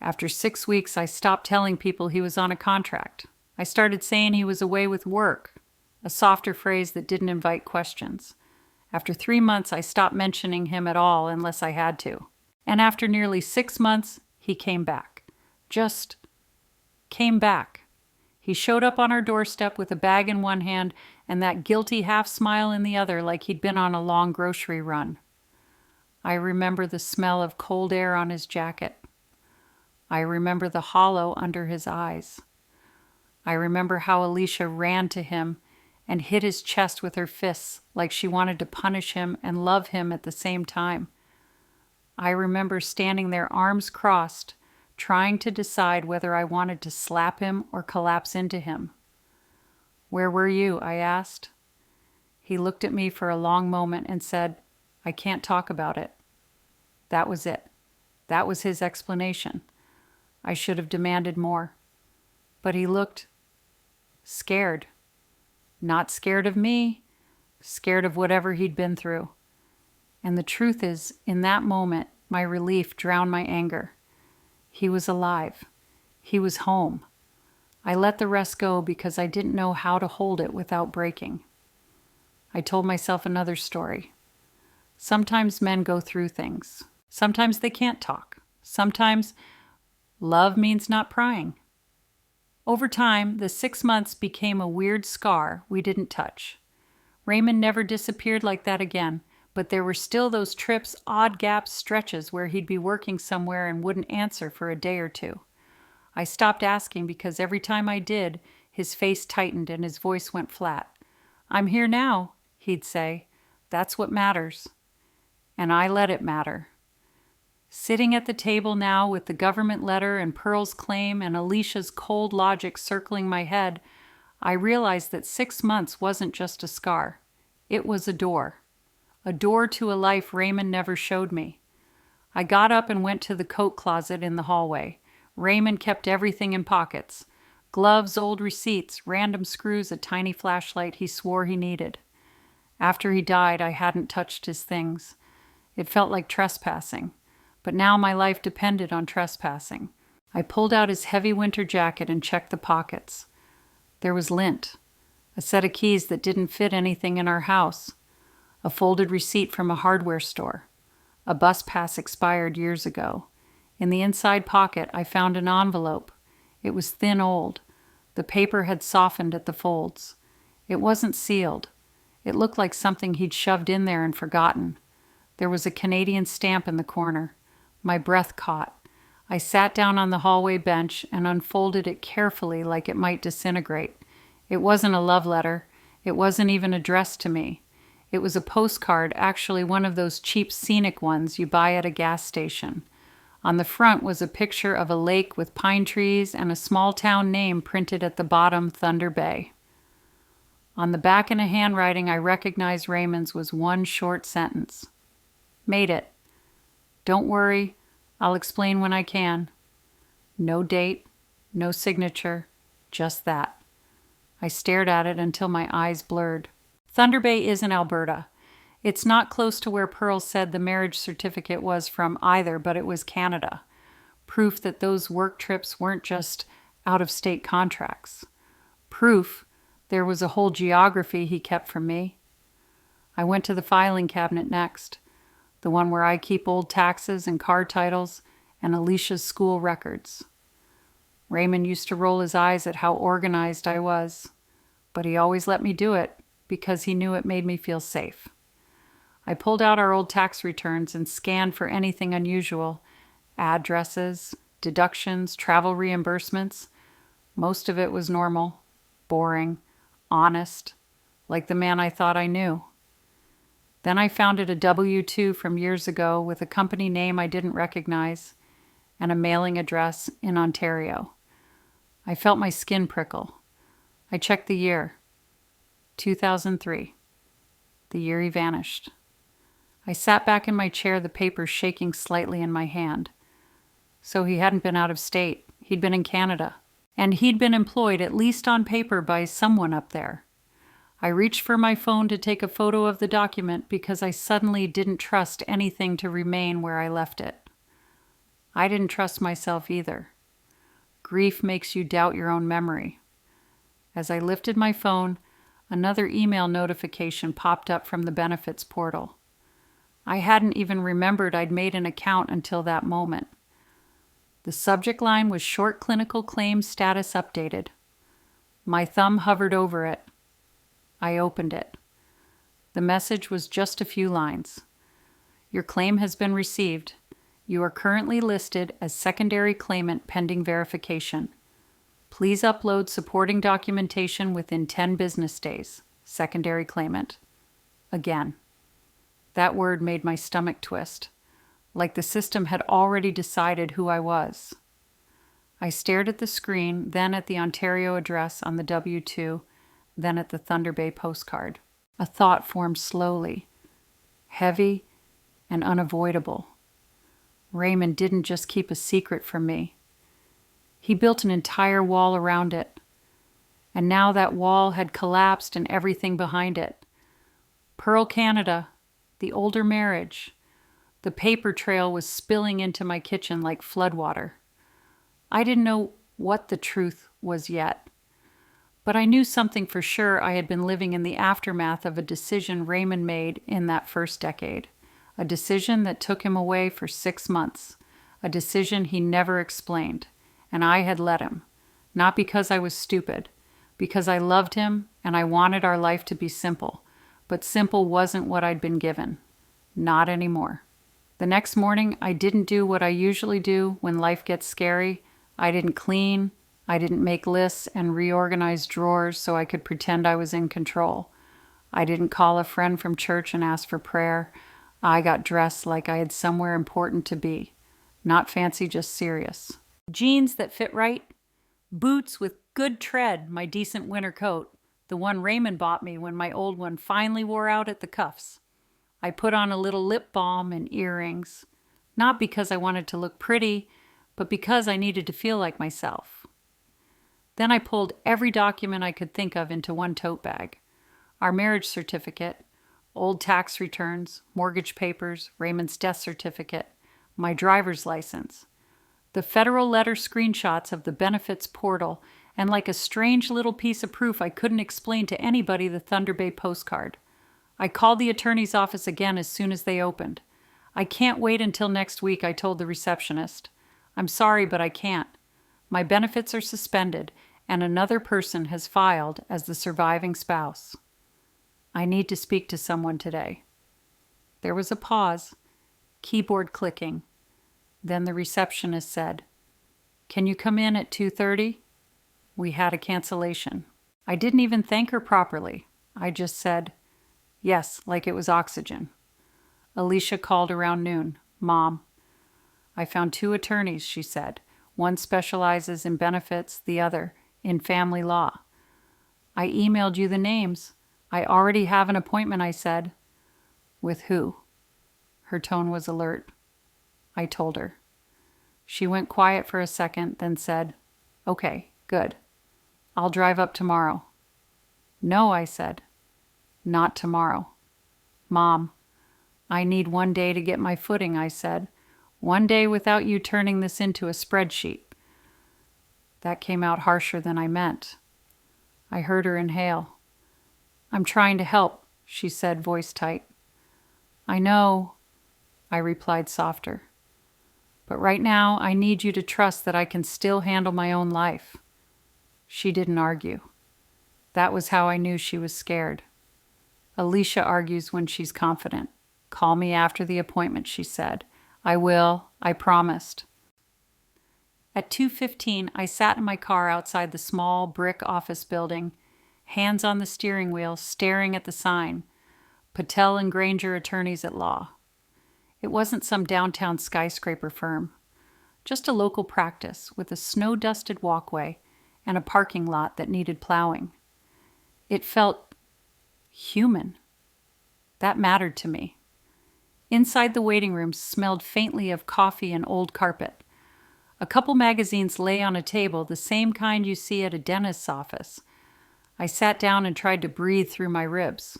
After 6 weeks, I stopped telling people he was on a contract. I started saying he was away with work, a softer phrase that didn't invite questions. After 3 months, I stopped mentioning him at all unless I had to. And after nearly 6 months, he came back. Just came back. He showed up on our doorstep with a bag in one hand and that guilty half smile in the other, like he'd been on a long grocery run. I remember the smell of cold air on his jacket. I remember the hollow under his eyes. I remember how Alicia ran to him and hit his chest with her fists like she wanted to punish him and love him at the same time. I remember standing there arms crossed, trying to decide whether I wanted to slap him or collapse into him. "Where were you?" I asked. He looked at me for a long moment and said, "I can't talk about it." That was it. That was his explanation. I should have demanded more. But he looked scared. Not scared of me, scared of whatever he'd been through. And the truth is, in that moment, my relief drowned my anger. He was alive. He was home. I let the rest go because I didn't know how to hold it without breaking. I told myself another story. Sometimes men go through things. Sometimes they can't talk. Sometimes love means not prying. Over time, the 6 months became a weird scar we didn't touch. Raymond never disappeared like that again, but there were still those trips, odd gaps, stretches where he'd be working somewhere and wouldn't answer for a day or two. I stopped asking because every time I did, his face tightened and his voice went flat. "I'm here now," he'd say. "That's what matters." And I let it matter. Sitting at the table now with the government letter and Pearl's claim and Alicia's cold logic circling my head, I realized that 6 months wasn't just a scar. It was a door to a life Raymond never showed me. I got up and went to the coat closet in the hallway. Raymond kept everything in pockets. Gloves, old receipts, random screws, a tiny flashlight he swore he needed. After he died, I hadn't touched his things. It felt like trespassing. But now my life depended on trespassing. I pulled out his heavy winter jacket and checked the pockets. There was lint, a set of keys that didn't fit anything in our house, a folded receipt from a hardware store. A bus pass expired years ago. In the inside pocket, I found an envelope. It was thin old. The paper had softened at the folds. It wasn't sealed. It looked like something he'd shoved in there and forgotten. There was a Canadian stamp in the corner. My breath caught. I sat down on the hallway bench and unfolded it carefully like it might disintegrate. It wasn't a love letter. It wasn't even addressed to me. It was a postcard, actually one of those cheap scenic ones you buy at a gas station. On the front was a picture of a lake with pine trees and a small town name printed at the bottom, Thunder Bay. On the back in a handwriting I recognized Raymond's was one short sentence. "Made it. Don't worry, I'll explain when I can." No date, no signature, just that. I stared at it until my eyes blurred. Thunder Bay isn't Alberta. It's not close to where Pearl said the marriage certificate was from either, but it was Canada. Proof that those work trips weren't just out-of-state contracts. Proof there was a whole geography he kept from me. I went to the filing cabinet next, the one where I keep old taxes and car titles and Alicia's school records. Raymond used to roll his eyes at how organized I was, but he always let me do it because he knew it made me feel safe. I pulled out our old tax returns and scanned for anything unusual: addresses, deductions, travel reimbursements. Most of it was normal, boring, honest, like the man I thought I knew. Then I found a W-2 from years ago with a company name I didn't recognize and a mailing address in Ontario. I felt my skin prickle. I checked the year. 2003. The year he vanished. I sat back in my chair, the paper shaking slightly in my hand. So he hadn't been out of state. He'd been in Canada. And he'd been employed, at least on paper, by someone up there. I reached for my phone to take a photo of the document because I suddenly didn't trust anything to remain where I left it. I didn't trust myself either. Grief makes you doubt your own memory. As I lifted my phone, another email notification popped up from the benefits portal. I hadn't even remembered I'd made an account until that moment. The subject line was "Short Clinical Claim Status Updated." My thumb hovered over it. I opened it. The message was just a few lines. Your claim has been received. You are currently listed as secondary claimant pending verification. Please upload supporting documentation within 10 business days. Secondary claimant. Again. That word made my stomach twist, like the system had already decided who I was. I stared at the screen, then at the Ontario address on the W-2, then at the Thunder Bay postcard. A thought formed slowly, heavy and unavoidable. Raymond didn't just keep a secret from me. He built an entire wall around it. And now that wall had collapsed and everything behind it. Pearl, Canada, the older marriage. The paper trail was spilling into my kitchen like floodwater. I didn't know what the truth was yet. But I knew something for sure. I had been living in the aftermath of a decision Raymond made in that first decade. A decision that took him away for 6 months. A decision he never explained. And I had let him. Not because I was stupid. Because I loved him and I wanted our life to be simple. But simple wasn't what I'd been given. Not anymore. The next morning, I didn't do what I usually do when life gets scary. I didn't clean. I didn't make lists and reorganize drawers so I could pretend I was in control. I didn't call a friend from church and ask for prayer. I got dressed like I had somewhere important to be. Not fancy, just serious. Jeans that fit right. Boots with good tread, my decent winter coat. The one Raymond bought me when my old one finally wore out at the cuffs. I put on a little lip balm and earrings. Not because I wanted to look pretty, but because I needed to feel like myself. Then I pulled every document I could think of into one tote bag. Our marriage certificate, old tax returns, mortgage papers, Raymond's death certificate, my driver's license, the federal letter screenshots of the benefits portal, and like a strange little piece of proof I couldn't explain to anybody, the Thunder Bay postcard. I called the attorney's office again as soon as they opened. I can't wait until next week, I told the receptionist. I'm sorry, but I can't. My benefits are suspended, and another person has filed as the surviving spouse. I need to speak to someone today. There was a pause, keyboard clicking. Then the receptionist said, "Can you come in at 2:30? We had a cancellation." I didn't even thank her properly. I just said, "Yes," like it was oxygen. Alicia called around noon. "Mom." I found 2 attorneys, she said. One specializes in benefits, the other in family law. I emailed you the names. I already have an appointment, I said. With who? Her tone was alert. I told her. She went quiet for a second, then said, "Okay, good. I'll drive up tomorrow." "No," I said. "Not tomorrow." "Mom, I need 1 day to get my footing," I said. 1 day without you turning this into a spreadsheet." That came out harsher than I meant. I heard her inhale. "I'm trying to help," she said, voice tight. "I know," I replied softer. "But right now, I need you to trust that I can still handle my own life." She didn't argue. That was how I knew she was scared. Alicia argues when she's confident. Call me after the appointment, she said. I will, I promised. At 2:15, I sat in my car outside the small brick office building, hands on the steering wheel, staring at the sign, Patel and Granger Attorneys at Law. It wasn't some downtown skyscraper firm, just a local practice with a snow-dusted walkway and a parking lot that needed plowing. It felt human. That mattered to me. Inside the waiting room smelled faintly of coffee and old carpet. A couple magazines lay on a table, the same kind you see at a dentist's office. I sat down and tried to breathe through my ribs.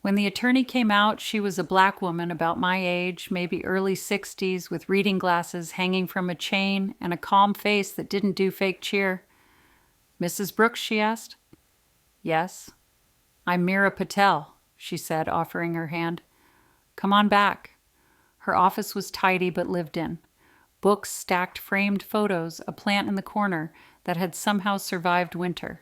When the attorney came out, she was a black woman about my age, maybe early 60s, with reading glasses hanging from a chain and a calm face that didn't do fake cheer. "Mrs. Brooks?" she asked. "Yes." "I'm Mira Patel," she said, offering her hand. "Come on back." Her office was tidy but lived in. Books stacked framed photos, a plant in the corner that had somehow survived winter.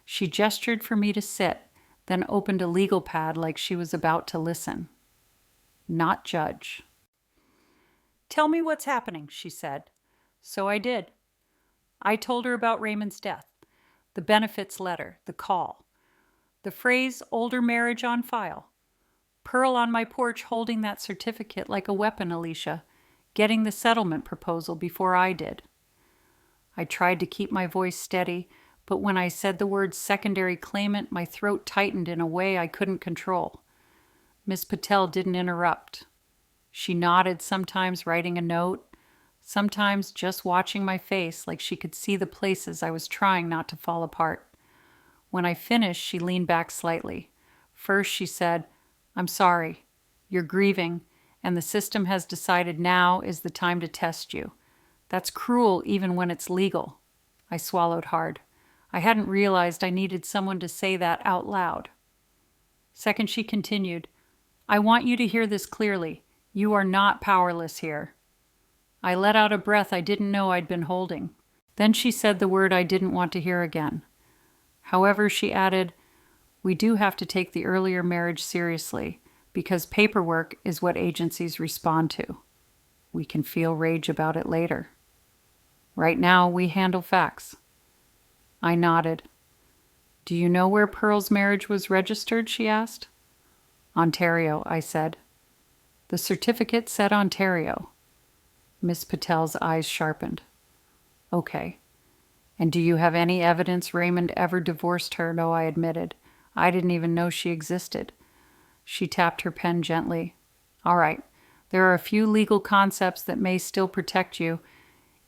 She gestured for me to sit, then opened a legal pad like she was about to listen. Not judge. "Tell me what's happening," she said. So I did. I told her about Raymond's death, the benefits letter, the call, the phrase older marriage on file, Pearl on my porch holding that certificate like a weapon, Alicia, getting the settlement proposal before I did. I tried to keep my voice steady, but when I said the word secondary claimant, my throat tightened in a way I couldn't control. Miss Patel didn't interrupt. She nodded, sometimes writing a note, sometimes just watching my face like she could see the places I was trying not to fall apart. When I finished, she leaned back slightly. First, she said, "I'm sorry. You're grieving, and the system has decided now is the time to test you. That's cruel even when it's legal." I swallowed hard. I hadn't realized I needed someone to say that out loud. Second, she continued, "I want you to hear this clearly. You are not powerless here." I let out a breath I didn't know I'd been holding. Then she said the word I didn't want to hear again. However, she added, "We do have to take the earlier marriage seriously, because paperwork is what agencies respond to. We can feel rage about it later. Right now, we handle facts." I nodded. "Do you know where Pearl's marriage was registered?" she asked. "Ontario," I said. The certificate said Ontario. Miss Patel's eyes sharpened. "Okay. And do you have any evidence Raymond ever divorced her?" No, I admitted. I didn't even know she existed. She tapped her pen gently. "All right. There are a few legal concepts that may still protect you,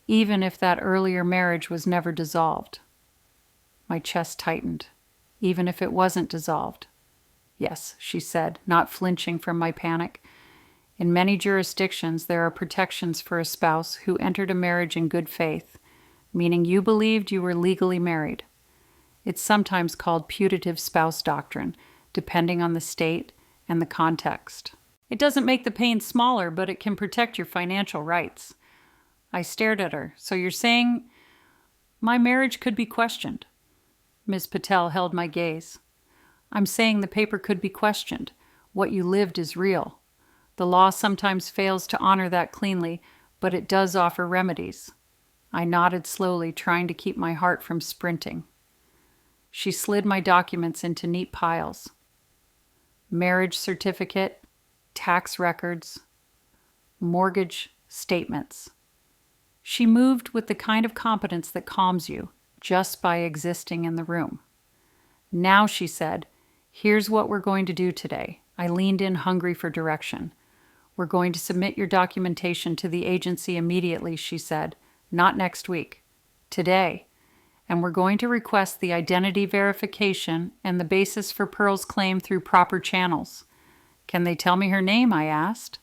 even if that earlier marriage was never dissolved." My chest tightened. Even if it wasn't dissolved. "Yes," she said, not flinching from my panic. "In many jurisdictions, there are protections for a spouse who entered a marriage in good faith, meaning you believed you were legally married. It's sometimes called putative spouse doctrine, depending on the state and the context. It doesn't make the pain smaller, but it can protect your financial rights." I stared at her. "So you're saying my marriage could be questioned?" Ms. Patel held my gaze. "I'm saying the paper could be questioned. What you lived is real. The law sometimes fails to honor that cleanly, but it does offer remedies." I nodded slowly, trying to keep my heart from sprinting. She slid my documents into neat piles. Marriage certificate, tax records, mortgage statements. She moved with the kind of competence that calms you, just by existing in the room. "Now," she said, "here's what we're going to do today." I leaned in, hungry for direction. "We're going to submit your documentation to the agency immediately," she said. "Not next week. Today. And we're going to request the identity verification and the basis for Pearl's claim through proper channels." "Can they tell me her name?" I asked.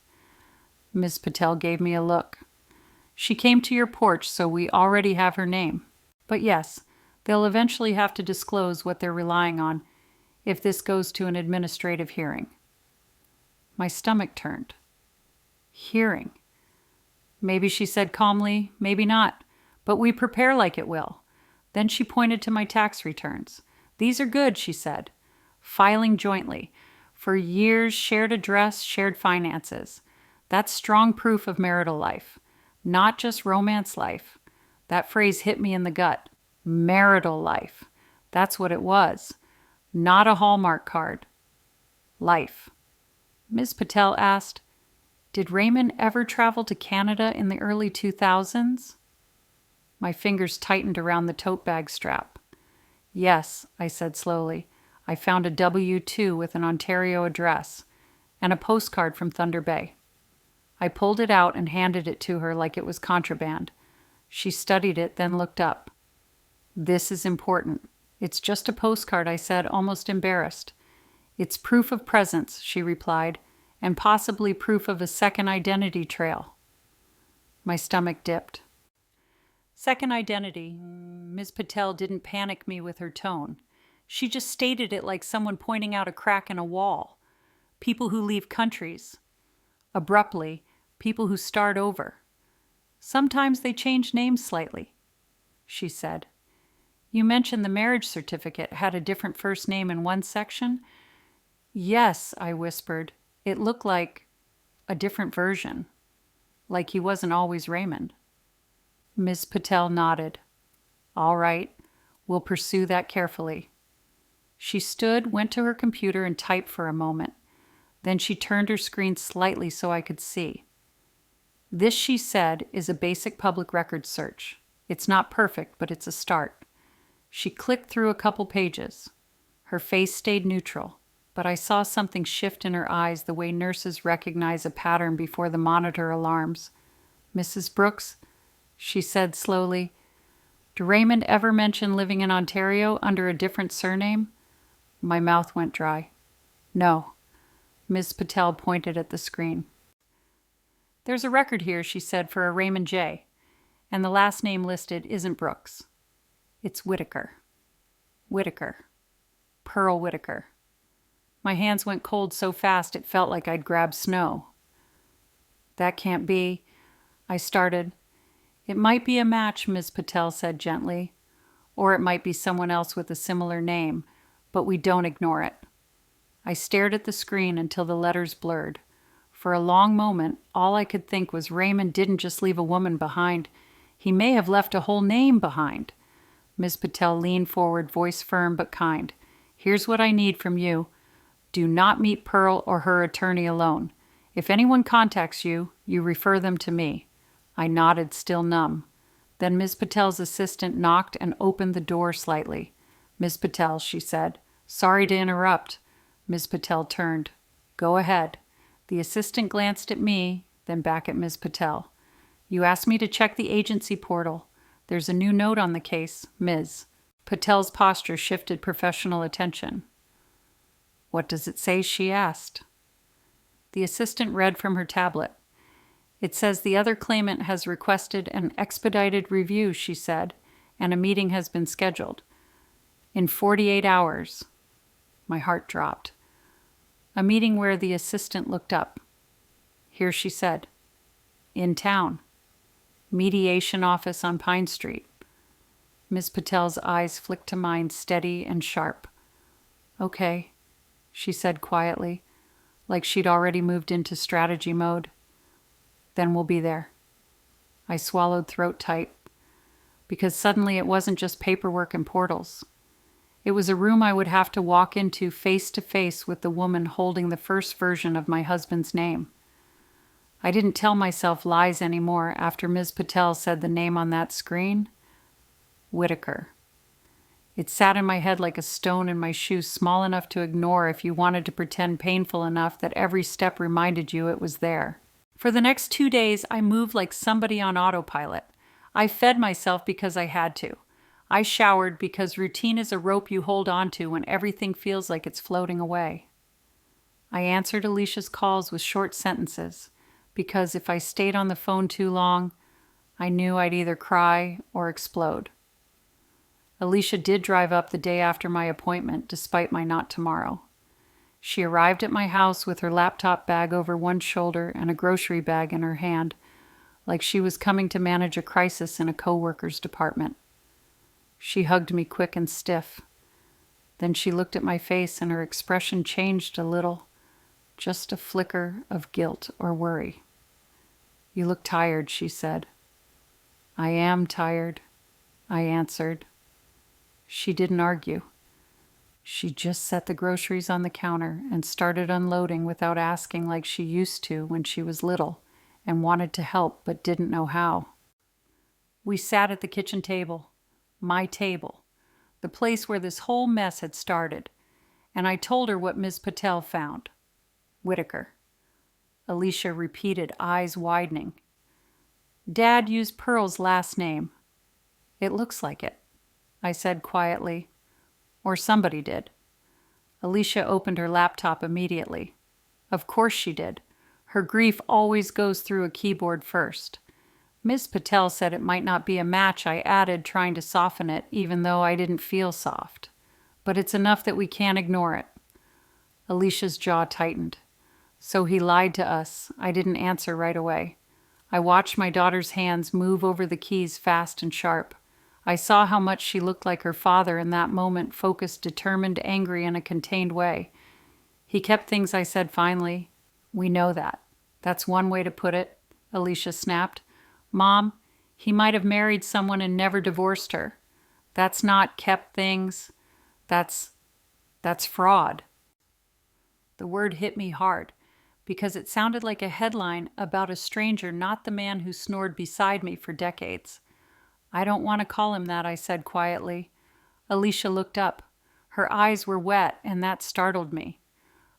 Ms. Patel gave me a look. "She came to your porch, so we already have her name. But yes, they'll eventually have to disclose what they're relying on if this goes to an administrative hearing." My stomach turned. Hearing. "Maybe," she said calmly, "maybe not. But we prepare like it will." Then she pointed to my tax returns. "These are good," she said. "Filing jointly. For years, shared address, shared finances. That's strong proof of marital life, not just romance life. That phrase hit me in the gut. Marital life. That's what it was. Not a Hallmark card. Life. Ms. Patel asked, "Did Raymond ever travel to Canada in the early 2000s?" My fingers tightened around the tote bag strap. "Yes," I said slowly. "I found a W-2 with an Ontario address and a postcard from Thunder Bay." I pulled it out and handed it to her like it was contraband. She studied it, then looked up. "This is important. It's just a postcard," I said, almost embarrassed. "It's proof of presence," she replied, "and possibly proof of a second identity trail." My stomach dipped. Second identity. Ms. Patel didn't panic me with her tone. She just stated it like someone pointing out a crack in a wall. People who leave countries. Abruptly, people who start over. Sometimes they change names slightly, she said. "You mentioned the marriage certificate had a different first name in one section?" "Yes," I whispered. "It looked like a different version. Like he wasn't always Raymond." Ms. Patel nodded. "All right, we'll pursue that carefully." She stood, went to her computer, and typed for a moment. Then she turned her screen slightly so I could see. "This," she said, "is a basic public record search. It's not perfect, but it's a start." She clicked through a couple pages. Her face stayed neutral, but I saw something shift in her eyes the way nurses recognize a pattern before the monitor alarms. "Mrs. Brooks," she said slowly, "did Raymond ever mention living in Ontario under a different surname?" My mouth went dry. "No." Ms. Patel pointed at the screen. "There's a record here," she said, "for a Raymond J. And the last name listed isn't Brooks. It's Whitaker. Whitaker. Pearl Whitaker." My hands went cold so fast it felt like I'd grabbed snow. "That can't be," I started. "It might be a match," Ms. Patel said gently. "Or it might be someone else with a similar name, but we don't ignore it." I stared at the screen until the letters blurred. For a long moment, all I could think was Raymond didn't just leave a woman behind. He may have left a whole name behind. Ms. Patel leaned forward, voice firm but kind. "Here's what I need from you. Do not meet Pearl or her attorney alone. If anyone contacts you, you refer them to me." I nodded, still numb. Then Ms. Patel's assistant knocked and opened the door slightly. "Ms. Patel," she said. "Sorry to interrupt." Ms. Patel turned. "Go ahead." The assistant glanced at me, then back at Ms. Patel. "You asked me to check the agency portal. There's a new note on the case, Ms." Patel's posture shifted professional attention. "What does it say?" she asked. The assistant read from her tablet. "It says the other claimant has requested an expedited review," she said, "and a meeting has been scheduled. In 48 hours. My heart dropped. A meeting where the assistant looked up. Here she said, "In town. Mediation office on Pine Street." Ms. Patel's eyes flicked to mine, steady and sharp. "Okay," she said quietly, like she'd already moved into strategy mode. "Then we'll be there." I swallowed throat tight, because suddenly it wasn't just paperwork and portals. It was a room I would have to walk into face to face with the woman holding the first version of my husband's name. I didn't tell myself lies anymore after Ms. Patel said the name on that screen. Whitaker. It sat in my head like a stone in my shoe, small enough to ignore if you wanted to pretend painful enough that every step reminded you it was there. For the next 2 days, I moved like somebody on autopilot. I fed myself because I had to. I showered because routine is a rope you hold onto when everything feels like it's floating away. I answered Alicia's calls with short sentences, because if I stayed on the phone too long, I knew I'd either cry or explode. Alicia did drive up the day after my appointment, despite my not tomorrow. She arrived at my house with her laptop bag over one shoulder and a grocery bag in her hand, like she was coming to manage a crisis in a co-worker's department. She hugged me quick and stiff. Then she looked at my face and her expression changed a little, just a flicker of guilt or worry. "You look tired," she said. "I am tired," I answered. She didn't argue. She just set the groceries on the counter and started unloading without asking like she used to when she was little and wanted to help but didn't know how. We sat at the kitchen table, my table, the place where this whole mess had started, and I told her what Ms. Patel found. Whitaker. Alicia repeated, eyes widening. "Dad used Pearl's last name." "It looks like it," I said quietly. "Or somebody did." Alicia opened her laptop immediately. Of course she did. Her grief always goes through a keyboard first. Ms. Patel said it might not be a match, I added, trying to soften it, even though I didn't feel soft. But it's enough that we can't ignore it. Alicia's jaw tightened. So he lied to us. I didn't answer right away. I watched my daughter's hands move over the keys fast and sharp. I saw how much she looked like her father in that moment, focused, determined, angry in a contained way. He kept things, I said finally. "We know that. That's one way to put it," Alicia snapped. "Mom, he might have married someone and never divorced her. That's not kept things. That's fraud." The word hit me hard because it sounded like a headline about a stranger, not the man who snored beside me for decades. "I don't want to call him that," I said quietly. Alicia looked up. Her eyes were wet, and that startled me.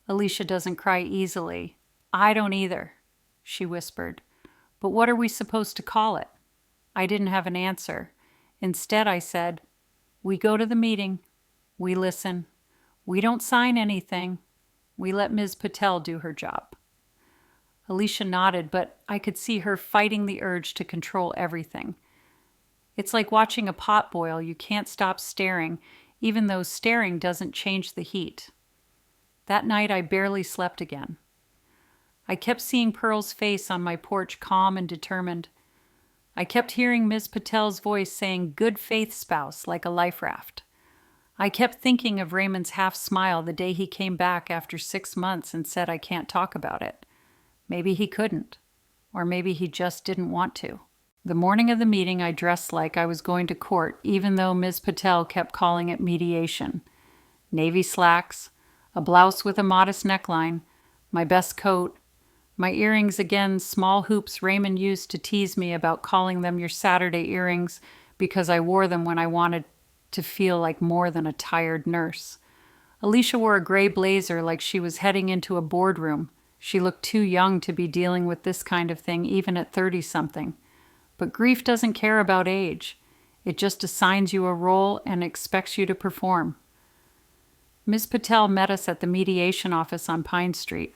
Alicia doesn't cry easily. "I don't either," she whispered. "But what are we supposed to call it?" I didn't have an answer. Instead, I said, "We go to the meeting. We listen. We don't sign anything. We let Ms. Patel do her job." Alicia nodded, but I could see her fighting the urge to control everything. It's like watching a pot boil. You can't stop staring, even though staring doesn't change the heat. That night, I barely slept again. I kept seeing Pearl's face on my porch, calm and determined. I kept hearing Ms. Patel's voice saying, "Good faith spouse," like a life raft. I kept thinking of Raymond's half smile the day he came back after 6 months and said, "I can't talk about it." Maybe he couldn't, or maybe he just didn't want to. The morning of the meeting, I dressed like I was going to court, even though Ms. Patel kept calling it mediation. Navy slacks, a blouse with a modest neckline, my best coat, my earrings again, small hoops Raymond used to tease me about calling them your Saturday earrings because I wore them when I wanted to feel like more than a tired nurse. Alicia wore a gray blazer like she was heading into a boardroom. She looked too young to be dealing with this kind of thing, even at 30-something. But grief doesn't care about age. It just assigns you a role and expects you to perform. Ms. Patel met us at the mediation office on Pine Street.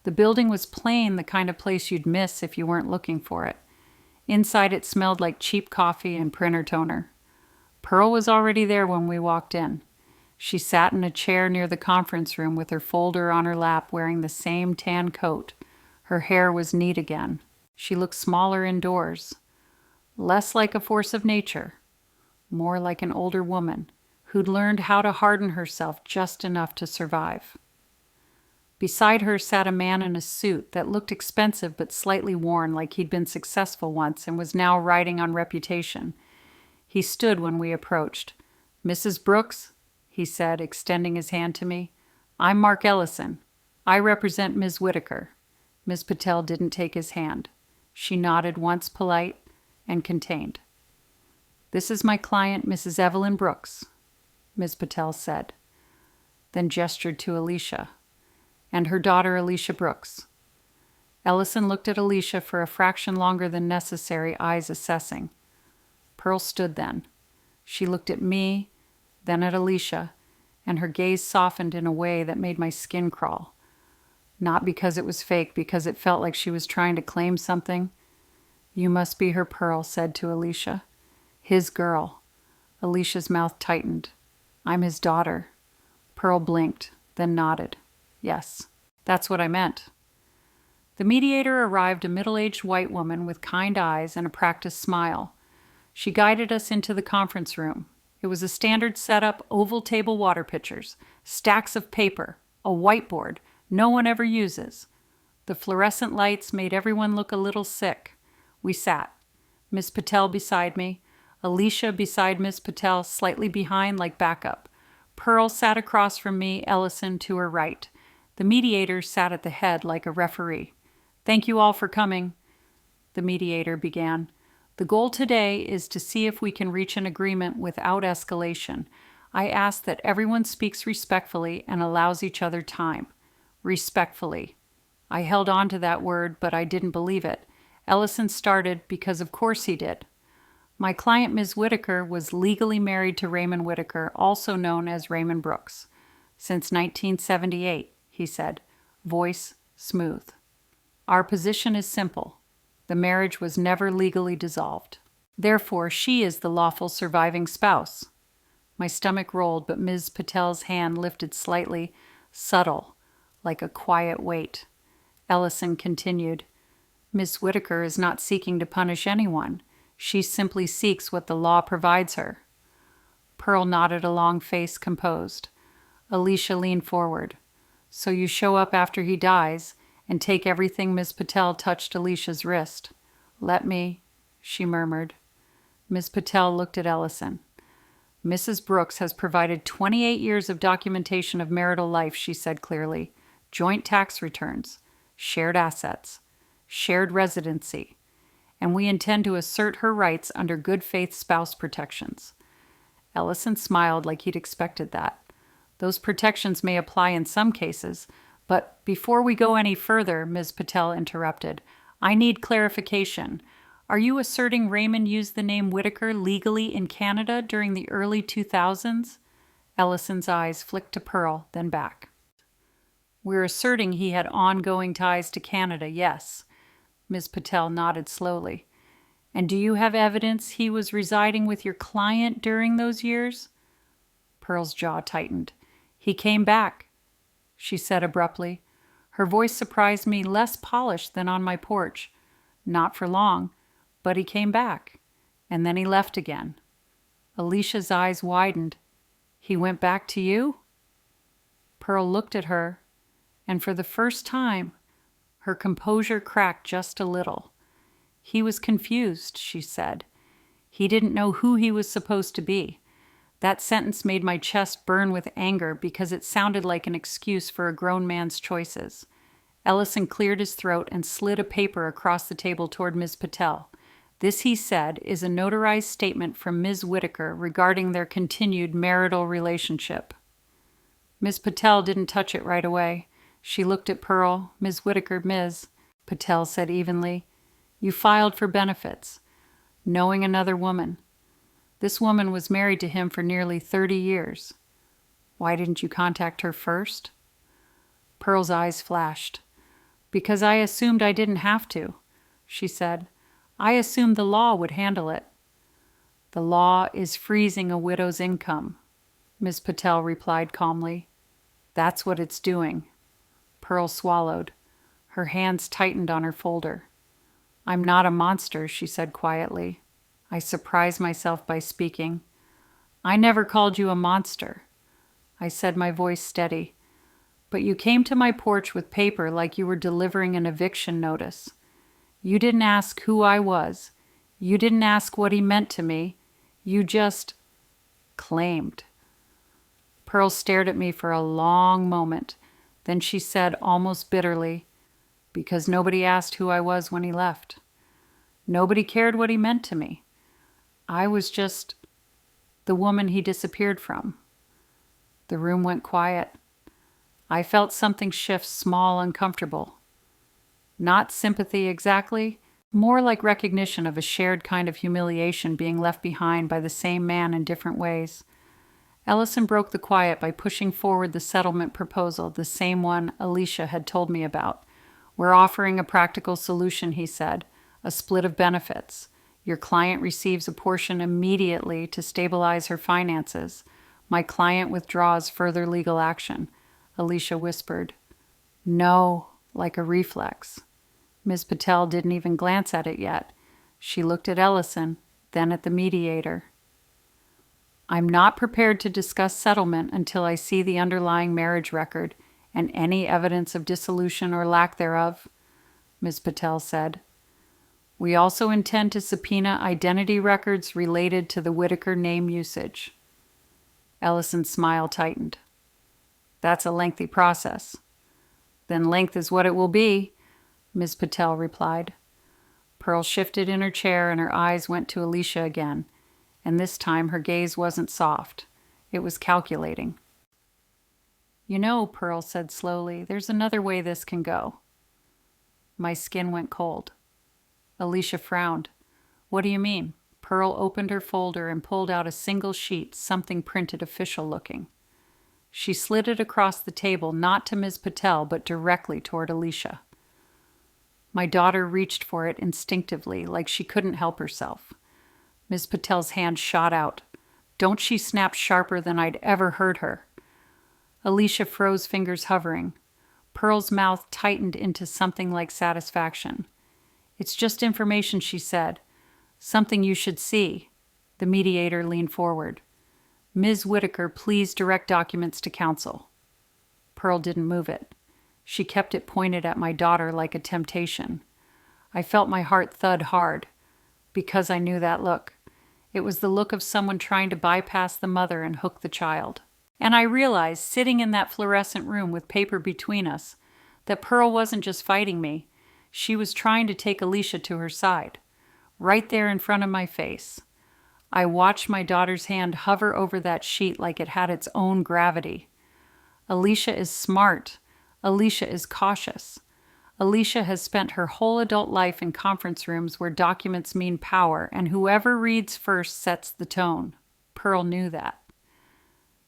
The building was plain, the kind of place you'd miss if you weren't looking for it. Inside, it smelled like cheap coffee and printer toner. Pearl was already there when we walked in. She sat in a chair near the conference room with her folder on her lap, wearing the same tan coat. Her hair was neat again. She looked smaller indoors. Less like a force of nature. More like an older woman who'd learned how to harden herself just enough to survive. Beside her sat a man in a suit that looked expensive but slightly worn, like he'd been successful once and was now riding on reputation. He stood when we approached. "Mrs. Brooks," he said, extending his hand to me. "I'm Mark Ellison. I represent Ms. Whitaker." Ms. Patel didn't take his hand. She nodded once, polite and contained. "This is my client, Mrs. Evelyn Brooks," Ms. Patel said, then gestured to Alicia, "and her daughter, Alicia Brooks." Ellison looked at Alicia for a fraction longer than necessary, eyes assessing. Pearl stood then. She looked at me, then at Alicia, and her gaze softened in a way that made my skin crawl. Not because it was fake, because it felt like she was trying to claim something. "You must be her," Pearl said to Alicia. "His girl." Alicia's mouth tightened. "I'm his daughter." Pearl blinked, then nodded. "Yes, that's what I meant." The mediator arrived, a middle-aged white woman with kind eyes and a practiced smile. She guided us into the conference room. It was a standard setup, oval table water pitchers, stacks of paper, a whiteboard, no one ever uses. The fluorescent lights made everyone look a little sick. We sat. Miss Patel beside me, Alicia beside Miss Patel, slightly behind like backup. Pearl sat across from me, Ellison to her right. The mediator sat at the head like a referee. Thank you all for coming, the mediator began. The goal today is to see if we can reach an agreement without escalation. I ask that everyone speaks respectfully and allows each other time. Respectfully. I held on to that word, but I didn't believe it. Ellison started because of course he did. My client, Ms. Whitaker, was legally married to Raymond Whitaker, also known as Raymond Brooks, since 1978, he said, voice smooth. Our position is simple. The marriage was never legally dissolved. Therefore, she is the lawful surviving spouse. My stomach rolled, but Ms. Patel's hand lifted slightly, subtle, like a quiet weight. Ellison continued, Miss Whitaker is not seeking to punish anyone. She simply seeks what the law provides her. Pearl nodded, a long face composed. Alicia leaned forward. So you show up after he dies and take everything. Miss Patel touched Alicia's wrist. Let me, she murmured. Miss Patel looked at Ellison. Mrs. Brooks has provided 28 years of documentation of marital life, she said clearly. Joint tax returns, shared assets, shared residency, and we intend to assert her rights under good faith spouse protections. Ellison smiled like he'd expected that. Those protections may apply in some cases, but before we go any further, Ms. Patel interrupted, I need clarification. Are you asserting Raymond used the name Whitaker legally in Canada during the early 2000s? Ellison's eyes flicked to Pearl, then back. We're asserting he had ongoing ties to Canada, yes. Ms. Patel nodded slowly. And do you have evidence he was residing with your client during those years? Pearl's jaw tightened. He came back, she said abruptly. Her voice surprised me, less polished than on my porch. Not for long, but he came back, and then he left again. Alicia's eyes widened. He went back to you? Pearl looked at her, and for the first time, her composure cracked just a little. He was confused, she said. He didn't know who he was supposed to be. That sentence made my chest burn with anger because it sounded like an excuse for a grown man's choices. Ellison cleared his throat and slid a paper across the table toward Ms. Patel. This, he said, is a notarized statement from Ms. Whitaker regarding their continued marital relationship. Ms. Patel didn't touch it right away. She looked at Pearl. Ms. Whitaker, Ms. Patel said evenly, you filed for benefits, knowing another woman. This woman was married to him for nearly 30 years. Why didn't you contact her first? Pearl's eyes flashed. Because I assumed I didn't have to, she said. I assumed the law would handle it. The law is freezing a widow's income, Ms. Patel replied calmly. That's what it's doing. Pearl swallowed. Her hands tightened on her folder. I'm not a monster, she said quietly. I surprised myself by speaking. I never called you a monster. I said, my voice steady. But you came to my porch with paper like you were delivering an eviction notice. You didn't ask who I was. You didn't ask what he meant to me. You just claimed. Pearl stared at me for a long moment. Then she said almost bitterly, because nobody asked who I was when he left. Nobody cared what he meant to me. I was just the woman he disappeared from. The room went quiet. I felt something shift, small, uncomfortable. Not sympathy exactly, more like recognition of a shared kind of humiliation being left behind by the same man in different ways. Ellison broke the quiet by pushing forward the settlement proposal, the same one Alicia had told me about. We're offering a practical solution, he said, a split of benefits. Your client receives a portion immediately to stabilize her finances. My client withdraws further legal action. Alicia whispered, no, like a reflex. Ms. Patel didn't even glance at it yet. She looked at Ellison, then at the mediator. I'm not prepared to discuss settlement until I see the underlying marriage record and any evidence of dissolution or lack thereof, Ms. Patel said. We also intend to subpoena identity records related to the Whitaker name usage. Ellison's smile tightened. That's a lengthy process. Then length is what it will be, Ms. Patel replied. Pearl shifted in her chair and her eyes went to Alicia again, and this time her gaze wasn't soft. It was calculating. You know, Pearl said slowly, there's another way this can go. My skin went cold. Alicia frowned. What do you mean? Pearl opened her folder and pulled out a single sheet, something printed official looking. She slid it across the table, not to Ms. Patel, but directly toward Alicia. My daughter reached for it instinctively, like she couldn't help herself. Ms. Patel's hand shot out. Don't she snap sharper than I'd ever heard her. Alicia froze, fingers hovering. Pearl's mouth tightened into something like satisfaction. It's just information, she said. Something you should see. The mediator leaned forward. Ms. Whitaker, please direct documents to counsel. Pearl didn't move it. She kept it pointed at my daughter like a temptation. I felt my heart thud hard, because I knew that look. It was the look of someone trying to bypass the mother and hook the child. And I realized, sitting in that fluorescent room with paper between us, that Pearl wasn't just fighting me. She was trying to take Alicia to her side, right there in front of my face. I watched my daughter's hand hover over that sheet like it had its own gravity. Alicia is smart. Alicia is cautious. Alicia has spent her whole adult life in conference rooms where documents mean power, and whoever reads first sets the tone. Pearl knew that.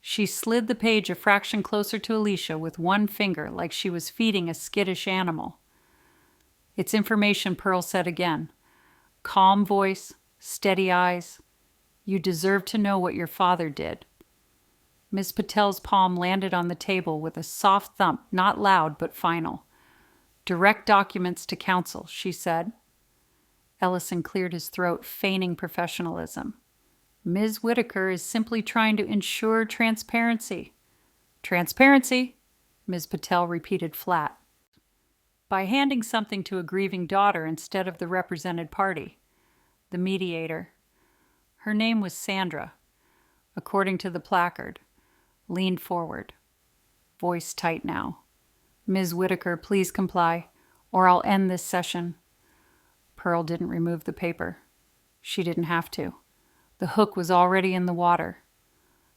She slid the page a fraction closer to Alicia with one finger, like she was feeding a skittish animal. It's information, Pearl said again. Calm voice, steady eyes. You deserve to know what your father did. Ms. Patel's palm landed on the table with a soft thump, not loud but final. Direct documents to counsel, she said. Ellison cleared his throat, feigning professionalism. Ms. Whitaker is simply trying to ensure transparency. Transparency, Ms. Patel repeated flat. By handing something to a grieving daughter instead of the represented party. The mediator. Her name was Sandra, according to the placard. Leaned forward. Voice tight now. Ms. Whitaker, please comply, or I'll end this session. Pearl didn't remove the paper. She didn't have to. The hook was already in the water.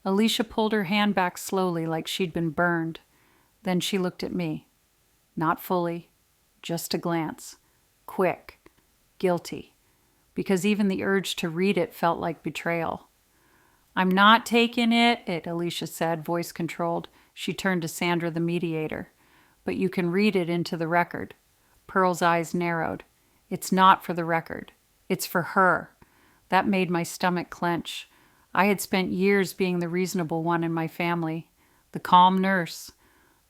Alicia pulled her hand back slowly like she'd been burned. Then she looked at me. Not fully, just a glance. Quick. Guilty. Because even the urge to read it felt like betrayal. I'm not taking it, Alicia said, voice controlled. She turned to Sandra, the mediator. But you can read it into the record. Pearl's eyes narrowed. It's not for the record. It's for her. That made my stomach clench. I had spent years being the reasonable one in my family, the calm nurse,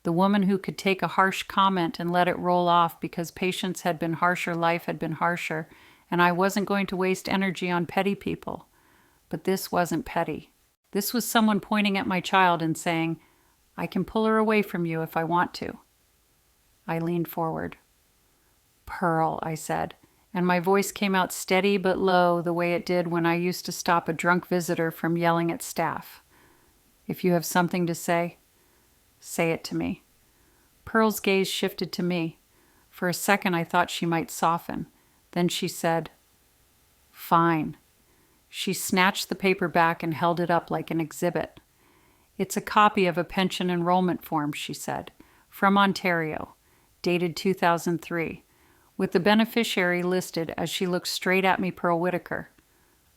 the woman who could take a harsh comment and let it roll off because patients had been harsher, life had been harsher, and I wasn't going to waste energy on petty people. But this wasn't petty. This was someone pointing at my child and saying, I can pull her away from you if I want to. I leaned forward. Pearl, I said, and my voice came out steady but low the way it did when I used to stop a drunk visitor from yelling at staff. If you have something to say it to me. Pearl's gaze shifted to me. For a second I thought she might soften. Then she said, Fine. She snatched the paper back and held it up like an exhibit. It's a copy of a pension enrollment form, she said, from Ontario, dated 2003, with the beneficiary listed as she looked straight at me, Pearl Whitaker.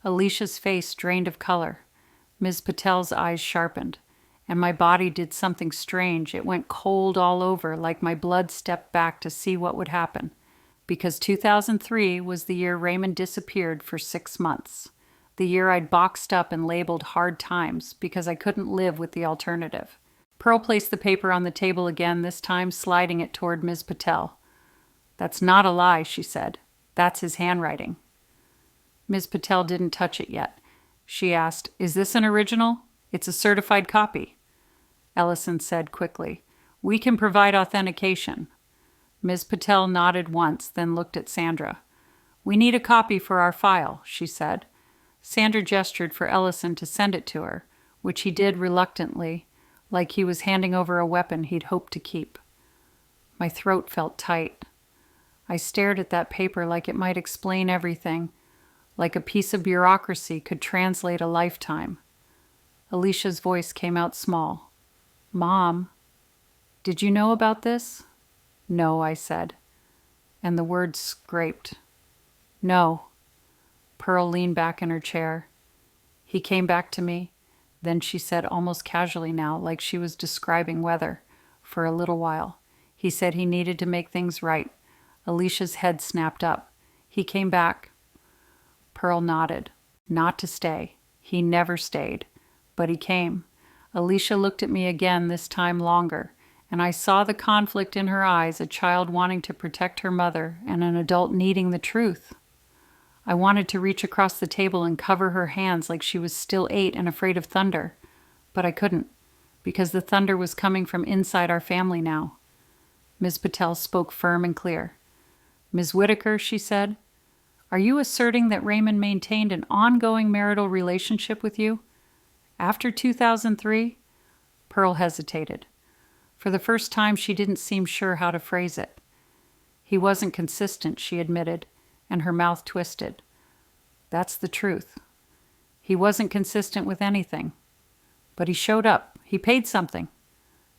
Alicia's face drained of color. Ms. Patel's eyes sharpened, and my body did something strange. It went cold all over, like my blood stepped back to see what would happen, because 2003 was the year Raymond disappeared for 6 months. The year I'd boxed up and labeled hard times because I couldn't live with the alternative. Pearl placed the paper on the table again, this time sliding it toward Ms. Patel. That's not a lie, she said. That's his handwriting. Ms. Patel didn't touch it yet. She asked, Is this an original? It's a certified copy. Ellison said quickly, We can provide authentication. Ms. Patel nodded once, then looked at Sandra. We need a copy for our file, she said. Sandra gestured for Ellison to send it to her, which he did reluctantly, like he was handing over a weapon he'd hoped to keep. My throat felt tight. I stared at that paper like it might explain everything, like a piece of bureaucracy could translate a lifetime. Alicia's voice came out small. Mom, did you know about this? No, I said, and the words scraped. No. Pearl leaned back in her chair. He came back to me. Then she said almost casually now, like she was describing weather, for a little while. He said he needed to make things right. Alicia's head snapped up. He came back. Pearl nodded. Not to stay. He never stayed. But he came. Alicia looked at me again, this time longer, and I saw the conflict in her eyes, a child wanting to protect her mother and an adult needing the truth. I wanted to reach across the table and cover her hands like she was still 8 and afraid of thunder, but I couldn't, because the thunder was coming from inside our family now. Ms. Patel spoke firm and clear. Ms. Whitaker, she said, are you asserting that Raymond maintained an ongoing marital relationship with you? After 2003? Pearl hesitated. For the first time, she didn't seem sure how to phrase it. He wasn't consistent, she admitted, and her mouth twisted. That's the truth. He wasn't consistent with anything. But he showed up. He paid something.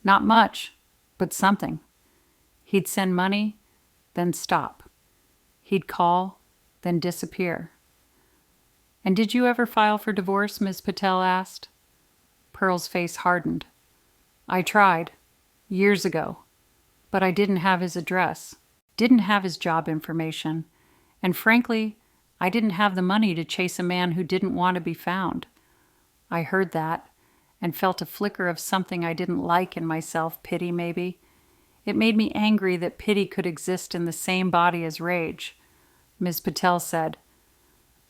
Not much, but something. He'd send money, then stop. He'd call, then disappear. And did you ever file for divorce? Ms. Patel asked. Pearl's face hardened. I tried, years ago, but I didn't have his address, didn't have his job information, and frankly, I didn't have the money to chase a man who didn't want to be found. I heard that and felt a flicker of something I didn't like in myself, pity maybe. It made me angry that pity could exist in the same body as rage. Ms. Patel said,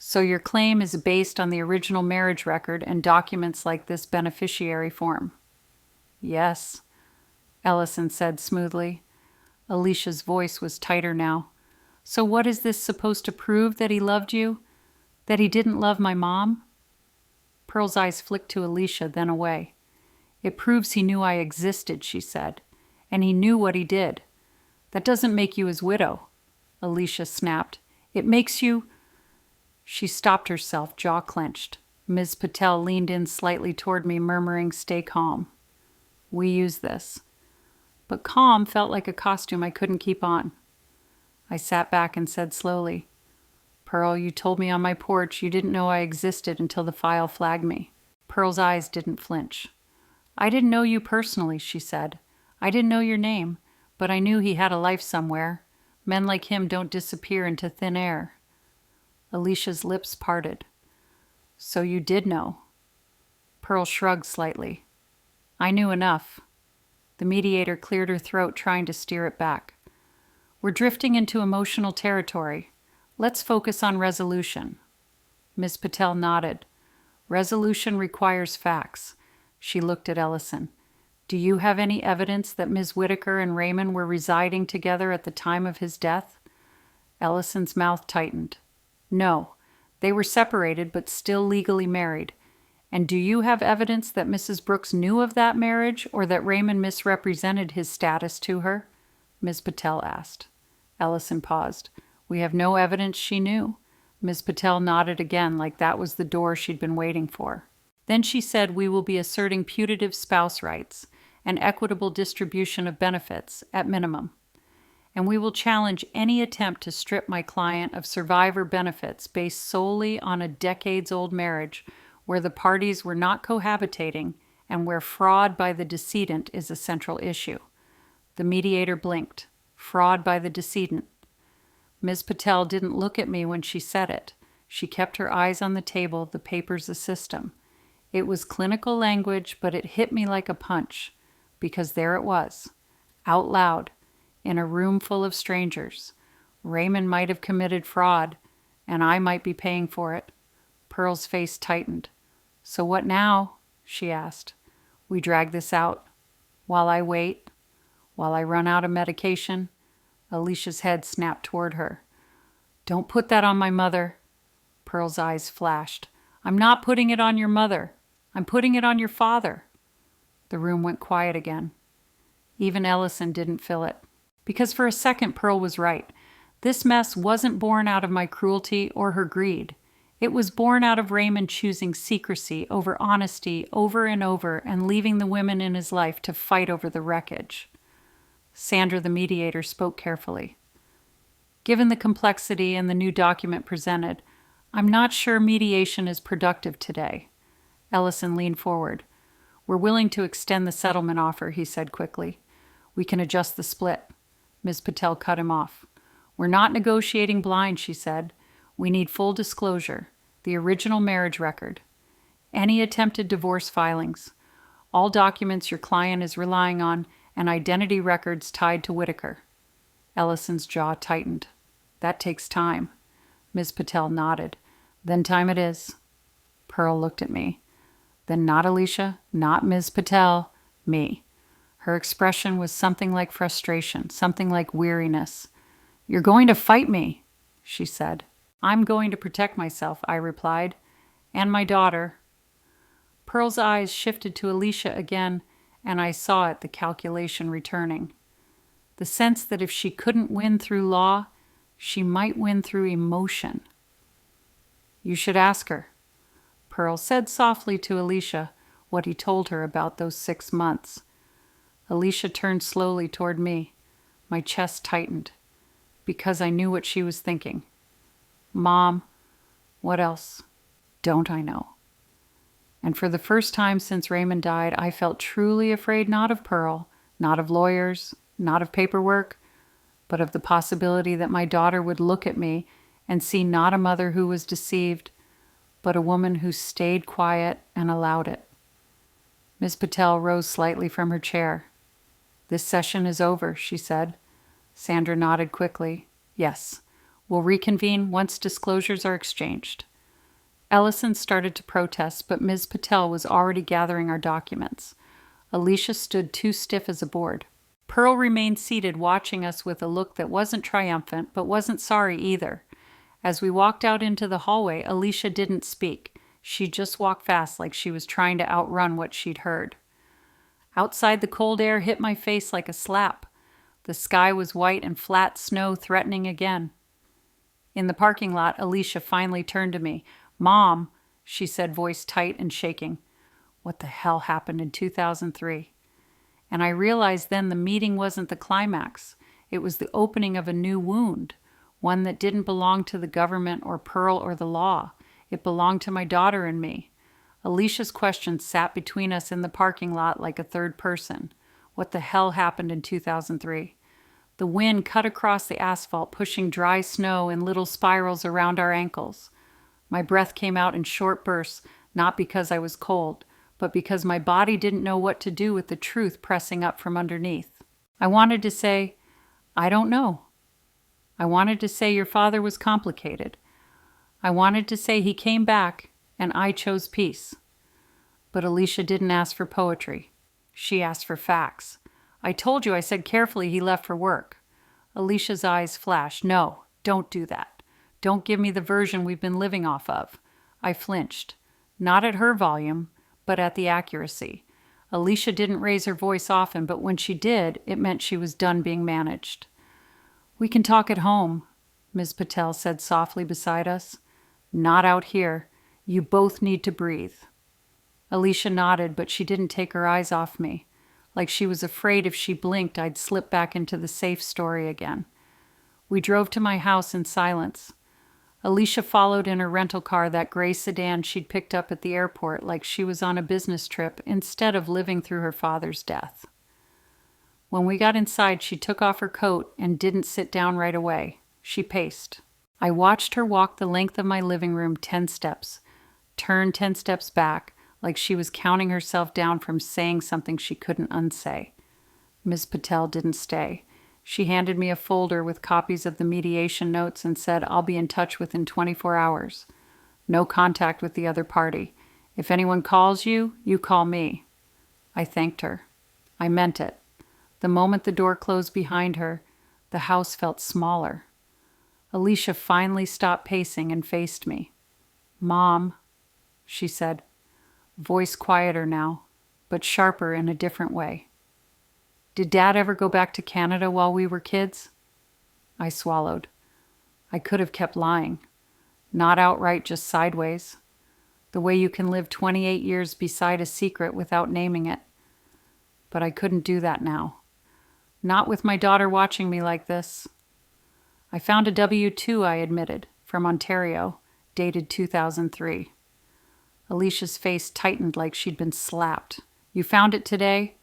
so your claim is based on the original marriage record and documents like this beneficiary form? Yes, Ellison said smoothly. Alicia's voice was tighter now. So what is this supposed to prove, that he loved you? That he didn't love my mom? Pearl's eyes flicked to Alicia, then away. It proves he knew I existed, she said, and he knew what he did. That doesn't make you his widow, Alicia snapped. It makes you... She stopped herself, jaw clenched. Ms. Patel leaned in slightly toward me, murmuring, stay calm. We use this. But calm felt like a costume I couldn't keep on. I sat back and said slowly, Pearl, you told me on my porch you didn't know I existed until the file flagged me. Pearl's eyes didn't flinch. I didn't know you personally, she said. I didn't know your name, but I knew he had a life somewhere. Men like him don't disappear into thin air. Alicia's lips parted. So you did know. Pearl shrugged slightly. I knew enough. The mediator cleared her throat, trying to steer it back. We're drifting into emotional territory. Let's focus on resolution. Ms. Patel nodded. Resolution requires facts. She looked at Ellison. Do you have any evidence that Ms. Whitaker and Raymond were residing together at the time of his death? Ellison's mouth tightened. No, they were separated but still legally married. And do you have evidence that Mrs. Brooks knew of that marriage, or that Raymond misrepresented his status to her? Ms. Patel asked. Ellison paused. We have no evidence she knew. Ms. Patel nodded again, like that was the door she'd been waiting for. Then she said, we will be asserting putative spouse rights and equitable distribution of benefits, at minimum. And we will challenge any attempt to strip my client of survivor benefits based solely on a decades-old marriage where the parties were not cohabitating and where fraud by the decedent is a central issue. The mediator blinked. Fraud by the decedent. Ms. Patel didn't look at me when she said it. She kept her eyes on the table, the papers a system. It was clinical language, but it hit me like a punch, because there it was, out loud, in a room full of strangers. Raymond might have committed fraud, and I might be paying for it. Pearl's face tightened. So what now? She asked. We drag this out. While I wait. While I run out of medication, Alicia's head snapped toward her. Don't put that on my mother. Pearl's eyes flashed. I'm not putting it on your mother. I'm putting it on your father. The room went quiet again. Even Ellison didn't fill it. Because for a second, Pearl was right. This mess wasn't born out of my cruelty or her greed. It was born out of Raymond choosing secrecy over honesty over and over and leaving the women in his life to fight over the wreckage. Sandra, the mediator, spoke carefully. Given the complexity and the new document presented, I'm not sure mediation is productive today. Ellison leaned forward. We're willing to extend the settlement offer, he said quickly. We can adjust the split. Ms. Patel cut him off. We're not negotiating blind, she said. We need full disclosure, the original marriage record, any attempted divorce filings, all documents your client is relying on, and identity records tied to Whitaker. Ellison's jaw tightened. That takes time. Ms. Patel nodded. Then time it is. Pearl looked at me. Then not Alicia, not Ms. Patel, me. Her expression was something like frustration, something like weariness. You're going to fight me, she said. I'm going to protect myself, I replied, and my daughter. Pearl's eyes shifted to Alicia again, and I saw it, the calculation returning. The sense that if she couldn't win through law, she might win through emotion. You should ask her. Pearl said softly to Alicia what he told her about those 6 months. Alicia turned slowly toward me. My chest tightened, because I knew what she was thinking. Mom, what else don't I know? And for the first time since Raymond died, I felt truly afraid not of Pearl, not of lawyers, not of paperwork, but of the possibility that my daughter would look at me and see not a mother who was deceived, but a woman who stayed quiet and allowed it. Ms. Patel rose slightly from her chair. This session is over, she said. Sandra nodded quickly. Yes. We'll reconvene once disclosures are exchanged. Ellison started to protest, but Ms. Patel was already gathering our documents. Alicia stood too stiff as a board. Pearl remained seated, watching us with a look that wasn't triumphant, but wasn't sorry either. As we walked out into the hallway, Alicia didn't speak. She just walked fast like she was trying to outrun what she'd heard. Outside, the cold air hit my face like a slap. The sky was white and flat snow threatening again. In the parking lot, Alicia finally turned to me. Mom, she said, voice tight and shaking. What the hell happened in 2003? And I realized then the meeting wasn't the climax. It was the opening of a new wound, one that didn't belong to the government or Pearl or the law. It belonged to my daughter and me. Alicia's question sat between us in the parking lot like a third person. What the hell happened in 2003? The wind cut across the asphalt, pushing dry snow in little spirals around our ankles. My breath came out in short bursts, not because I was cold, but because my body didn't know what to do with the truth pressing up from underneath. I wanted to say, I don't know. I wanted to say your father was complicated. I wanted to say he came back and I chose peace. But Alicia didn't ask for poetry. She asked for facts. I told you, I said carefully, he left for work. Alicia's eyes flashed. No, don't do that. Don't give me the version we've been living off of. I flinched. Not at her volume, but at the accuracy. Alicia didn't raise her voice often, but when she did, it meant she was done being managed. We can talk at home, Ms. Patel said softly beside us. Not out here. You both need to breathe. Alicia nodded, but she didn't take her eyes off me. Like she was afraid if she blinked, I'd slip back into the safe story again. We drove to my house in silence. Alicia followed in her rental car, that gray sedan she'd picked up at the airport, like she was on a business trip instead of living through her father's death. When we got inside, she took off her coat and didn't sit down right away. She paced. I watched her walk the length of my living room 10 steps, turn 10 steps back, like she was counting herself down from saying something she couldn't unsay. Ms. Patel didn't stay. She handed me a folder with copies of the mediation notes and said, I'll be in touch within 24 hours. No contact with the other party. If anyone calls you, you call me. I thanked her. I meant it. The moment the door closed behind her, the house felt smaller. Alicia finally stopped pacing and faced me. "Mom," she said, voice quieter now, but sharper in a different way. "Did Dad ever go back to Canada while we were kids?" I swallowed. I could have kept lying. Not outright, just sideways. The way you can live 28 years beside a secret without naming it. But I couldn't do that now. Not with my daughter watching me like this. "I found a W-2, I admitted, from Ontario, dated 2003. Alicia's face tightened like she'd been slapped. "You found it today?"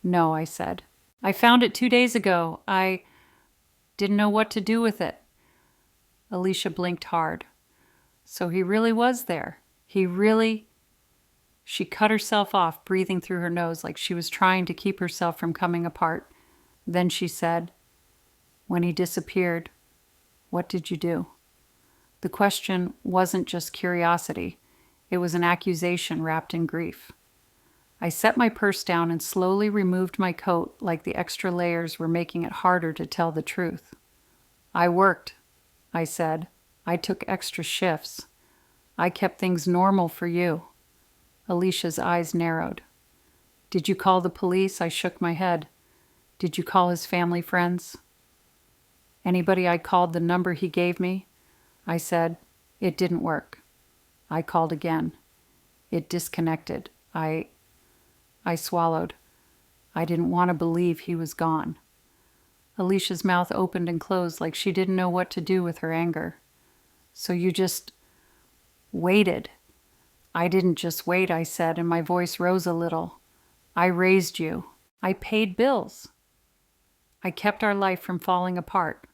"No," I said. "I found it 2 days ago. I didn't know what to do with it." Alicia blinked hard. So he really was there. He really... She cut herself off, breathing through her nose like she was trying to keep herself from coming apart. Then she said, "When he disappeared, what did you do?" The question wasn't just curiosity. It was an accusation wrapped in grief. I set my purse down and slowly removed my coat like the extra layers were making it harder to tell the truth. "I worked," I said. "I took extra shifts. I kept things normal for you." Alicia's eyes narrowed. "Did you call the police?" I shook my head. "Did you call his family friends?" "Anybody I called the number he gave me?" I said. "It didn't work." I called again. It disconnected. I swallowed. I didn't want to believe he was gone. Alicia's mouth opened and closed like she didn't know what to do with her anger. "So you just waited?" "I didn't just wait," I said, and my voice rose a little. "I raised you. I paid bills. I kept our life from falling apart."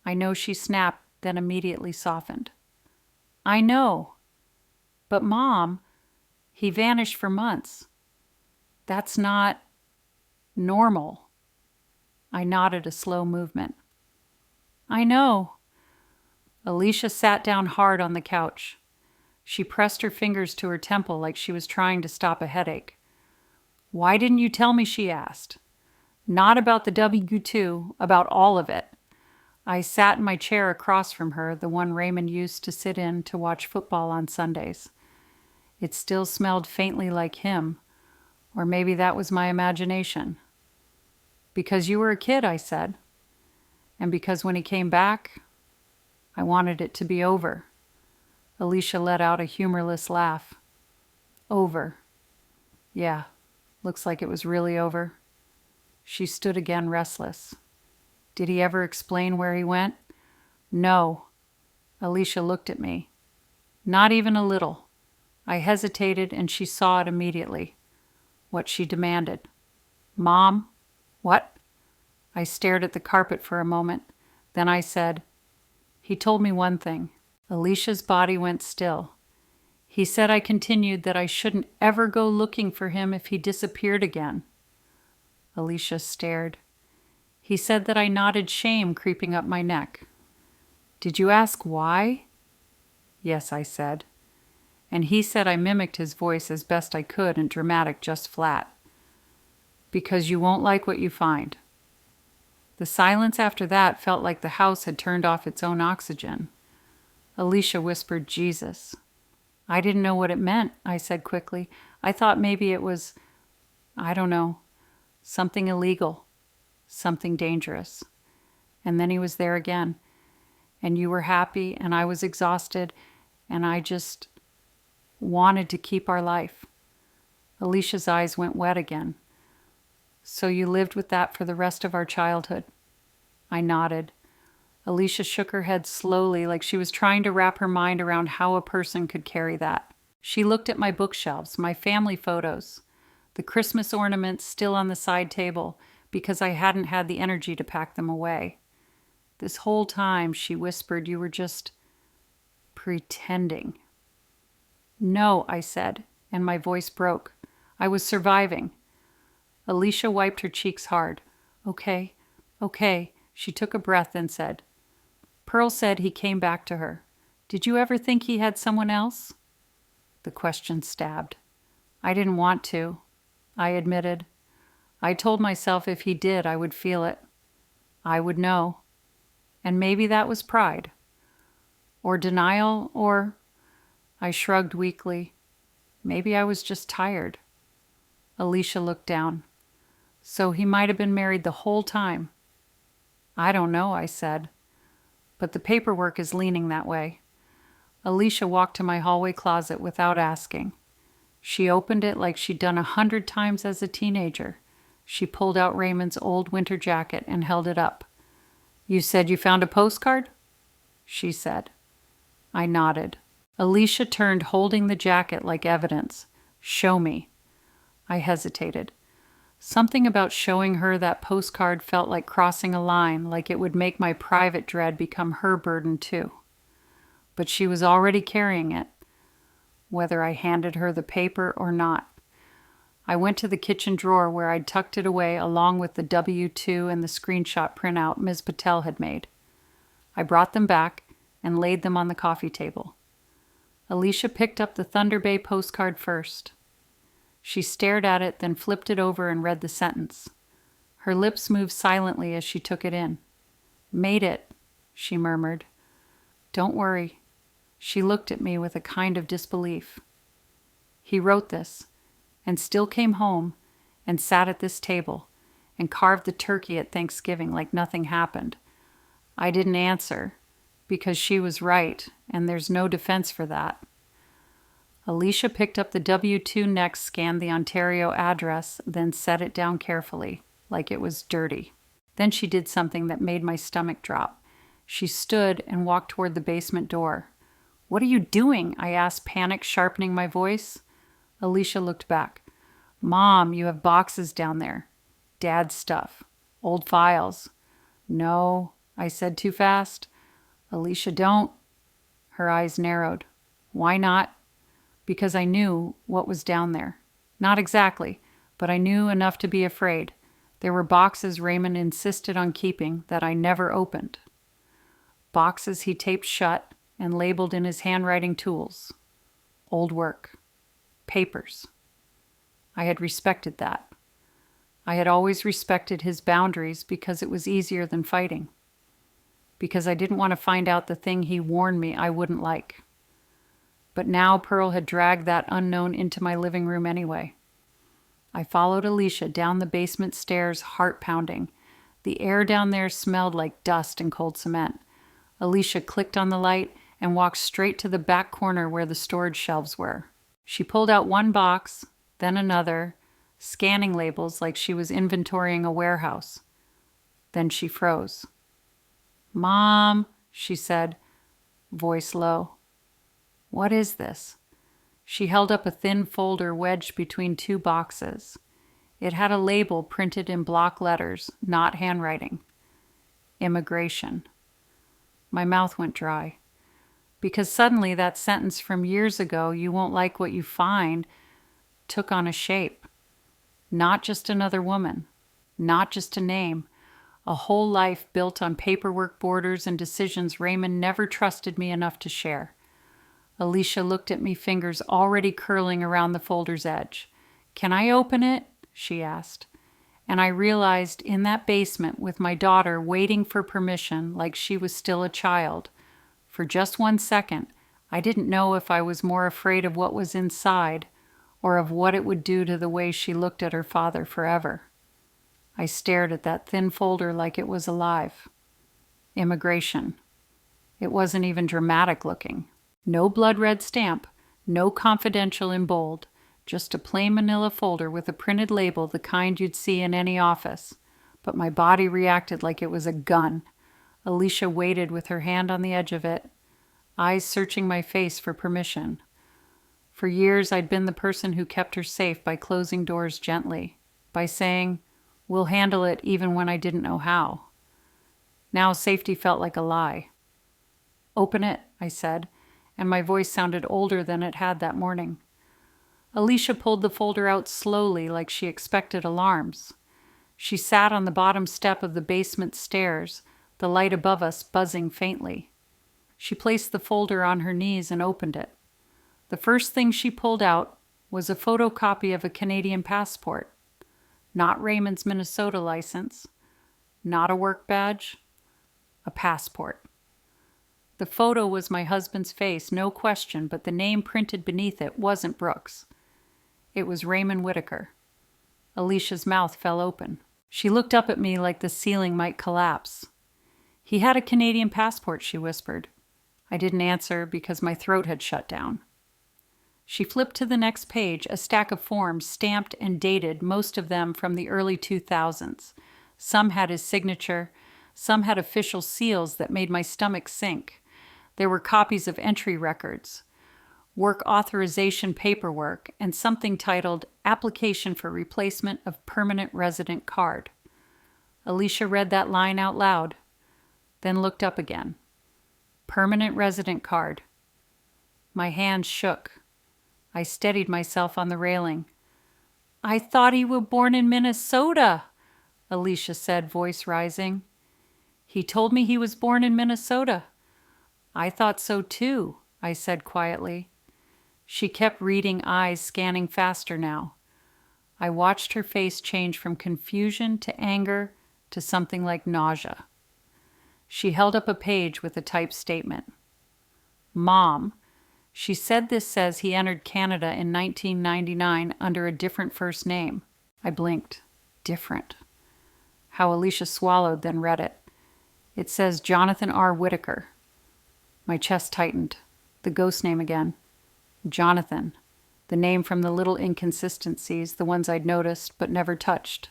I know she snapped, then immediately softened. "I know. But Mom, he vanished for months. That's not normal." I nodded a slow movement. "I know." Alicia sat down hard on the couch. She pressed her fingers to her temple like she was trying to stop a headache. "Why didn't you tell me?" she asked. "Not about the W-2, about all of it." I sat in my chair across from her, the one Raymond used to sit in to watch football on Sundays. It still smelled faintly like him, or maybe that was my imagination. "Because you were a kid," I said. "And because when he came back, I wanted it to be over." Alicia let out a humorless laugh. "Over. Yeah, looks like it was really over." She stood again, restless. "Did he ever explain where he went?" "No." Alicia looked at me. Not even a little. I hesitated, and she saw it immediately. What she demanded. "Mom?" "What?" I stared at the carpet for a moment. Then I said, "He told me one thing." Alicia's body went still. "He said," I continued, "that I shouldn't ever go looking for him if he disappeared again." Alicia stared. "He said that I nodded, shame creeping up my neck." "Did you ask why?" "Yes," I said. And he said I mimicked his voice as best I could and dramatic, just flat. "Because you won't like what you find." The silence after that felt like the house had turned off its own oxygen. Alicia whispered, "Jesus." "I didn't know what it meant," I said quickly. "I thought maybe it was, I don't know, something illegal, something dangerous." And then he was there again. And you were happy, and I was exhausted, and I just wanted to keep our life. Alicia's eyes went wet again. "So you lived with that for the rest of our childhood?" I nodded. Alicia shook her head slowly, like she was trying to wrap her mind around how a person could carry that. She looked at my bookshelves, my family photos, the Christmas ornaments still on the side table, because I hadn't had the energy to pack them away. "This whole time," she whispered, "you were just pretending." "No," I said, and my voice broke. "I was surviving." Alicia wiped her cheeks hard. Okay. She took a breath and said, "Pearl said he came back to her. Did you ever think he had someone else?" The question stabbed. "I didn't want to," I admitted. I told myself if he did, I would feel it. I would know. And maybe that was pride. Or denial, or... I shrugged weakly. Maybe I was just tired. Alicia looked down. So he might have been married the whole time. I don't know, I said. But the paperwork is leaning that way. Alicia walked to my hallway closet without asking. She opened it like she'd done 100 times as a teenager. She pulled out Raymond's old winter jacket and held it up. You said you found a postcard? She said. I nodded. Alicia turned, holding the jacket like evidence. Show me. I hesitated. Something about showing her that postcard felt like crossing a line, like it would make my private dread become her burden too. But she was already carrying it, whether I handed her the paper or not. I went to the kitchen drawer where I'd tucked it away along with the W-2 and the screenshot printout Ms. Patel had made. I brought them back and laid them on the coffee table. Alicia picked up the Thunder Bay postcard first. She stared at it, then flipped it over and read the sentence. Her lips moved silently as she took it in. Made it, she murmured. Don't worry. She looked at me with a kind of disbelief. He wrote this, and still came home, and sat at this table, and carved the turkey at Thanksgiving like nothing happened. I didn't answer, because she was right, and there's no defense for that. Alicia picked up the W-2 next, scanned the Ontario address, then set it down carefully, like it was dirty. Then she did something that made my stomach drop. She stood and walked toward the basement door. What are you doing? I asked, panic sharpening my voice. Alicia looked back. Mom, you have boxes down there. Dad's stuff. Old files. No, I said too fast. Alicia, don't. Her eyes narrowed. Why not? Because I knew what was down there. Not exactly, but I knew enough to be afraid. There were boxes Raymond insisted on keeping that I never opened. Boxes he taped shut and labeled in his handwriting tools. Old work. Papers. I had respected that. I had always respected his boundaries because it was easier than fighting. Because I didn't want to find out the thing he warned me I wouldn't like. But now Pearl had dragged that unknown into my living room anyway. I followed Alicia down the basement stairs, heart pounding. The air down there smelled like dust and cold cement. Alicia clicked on the light and walked straight to the back corner where the storage shelves were. She pulled out one box, then another, scanning labels like she was inventorying a warehouse. Then she froze. Mom, she said, voice low. What is this? She held up a thin folder wedged between two boxes. It had a label printed in block letters, not handwriting. Immigration. My mouth went dry. Because suddenly that sentence from years ago, you won't like what you find, took on a shape. Not just another woman. Not just a name. A whole life built on paperwork, borders, and decisions Raymond never trusted me enough to share. Alicia looked at me, fingers already curling around the folder's edge. Can I open it? She asked. And I realized in that basement with my daughter waiting for permission like she was still a child. For just 1 second, I didn't know if I was more afraid of what was inside or of what it would do to the way she looked at her father forever. I stared at that thin folder like it was alive. Immigration. It wasn't even dramatic looking. No blood red stamp, no confidential in bold, just a plain manila folder with a printed label, the kind you'd see in any office. But my body reacted like it was a gun. Alicia waited with her hand on the edge of it, eyes searching my face for permission. For years I'd been the person who kept her safe by closing doors gently, by saying, we'll handle it even when I didn't know how. Now safety felt like a lie. Open it, I said, and my voice sounded older than it had that morning. Alicia pulled the folder out slowly like she expected alarms. She sat on the bottom step of the basement stairs, the light above us buzzing faintly. She placed the folder on her knees and opened it. The first thing she pulled out was a photocopy of a Canadian passport. Not Raymond's Minnesota license. Not a work badge. A passport. The photo was my husband's face, no question, but the name printed beneath it wasn't Brooks. It was Raymond Whitaker. Alicia's mouth fell open. She looked up at me like the ceiling might collapse. He had a Canadian passport, she whispered. I didn't answer because my throat had shut down. She flipped to the next page, a stack of forms stamped and dated, most of them from the early 2000s. Some had his signature, some had official seals that made my stomach sink. There were copies of entry records, work authorization paperwork, and something titled Application for Replacement of Permanent Resident Card. Alicia read that line out loud, then looked up again. Permanent resident card. My hands shook. I steadied myself on the railing. I thought he was born in Minnesota, Alicia said, voice rising. He told me he was born in Minnesota. I thought so too, I said quietly. She kept reading, eyes scanning faster now. I watched her face change from confusion to anger to something like nausea. She held up a page with a typed statement. Mom, she said this says he entered Canada in 1999 under a different first name. I blinked. Different. How Alicia swallowed, then read it. It says Jonathan R. Whitaker. My chest tightened. The ghost name again. Jonathan. The name from the little inconsistencies, the ones I'd noticed but never touched.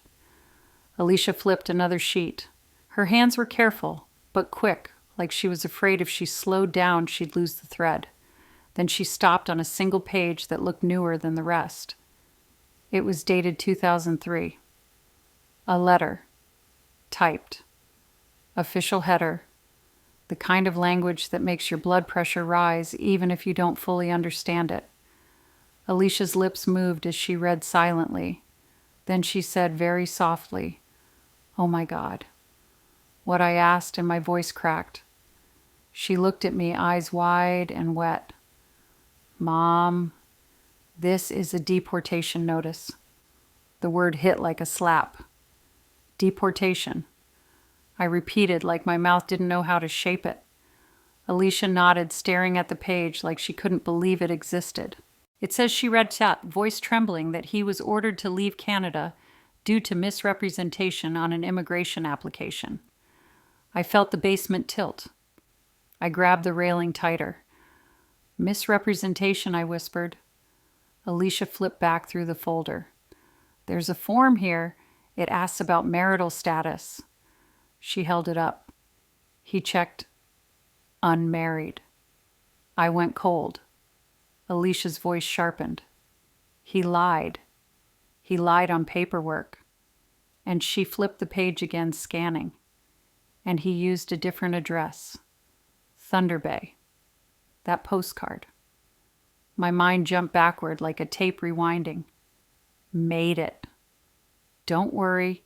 Alicia flipped another sheet. Her hands were careful, but quick, like she was afraid if she slowed down she'd lose the thread. Then she stopped on a single page that looked newer than the rest. It was dated 2003. A letter. Typed. Official header. The kind of language that makes your blood pressure rise even if you don't fully understand it. Alicia's lips moved as she read silently. Then she said very softly, "Oh my God." What I asked and my voice cracked. She looked at me, eyes wide and wet. Mom, this is a deportation notice. The word hit like a slap. Deportation. I repeated like my mouth didn't know how to shape it. Alicia nodded, staring at the page like she couldn't believe it existed. It says she read that, voice trembling, that he was ordered to leave Canada due to misrepresentation on an immigration application. I felt the basement tilt. I grabbed the railing tighter. Misrepresentation, I whispered. Alicia flipped back through the folder. There's a form here. It asks about marital status. She held it up. He checked unmarried. I went cold. Alicia's voice sharpened. He lied. He lied on paperwork. And she flipped the page again, scanning. And he used a different address. Thunder Bay. That postcard. My mind jumped backward like a tape rewinding. Made it. Don't worry.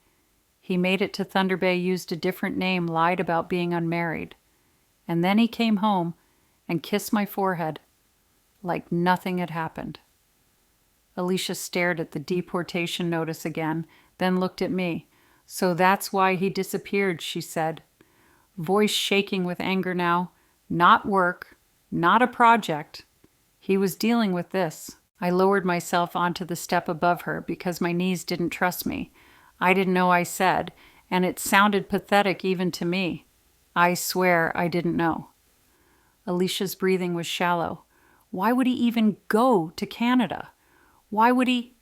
He made it to Thunder Bay, used a different name, lied about being unmarried. And then he came home and kissed my forehead like nothing had happened. Alicia stared at the deportation notice again, then looked at me. So that's why he disappeared, she said. Voice shaking with anger now. Not work, not a project. He was dealing with this. I lowered myself onto the step above her because my knees didn't trust me. I didn't know I said, and it sounded pathetic even to me. I swear I didn't know. Alicia's breathing was shallow. Why would he even go to Canada? Why would he?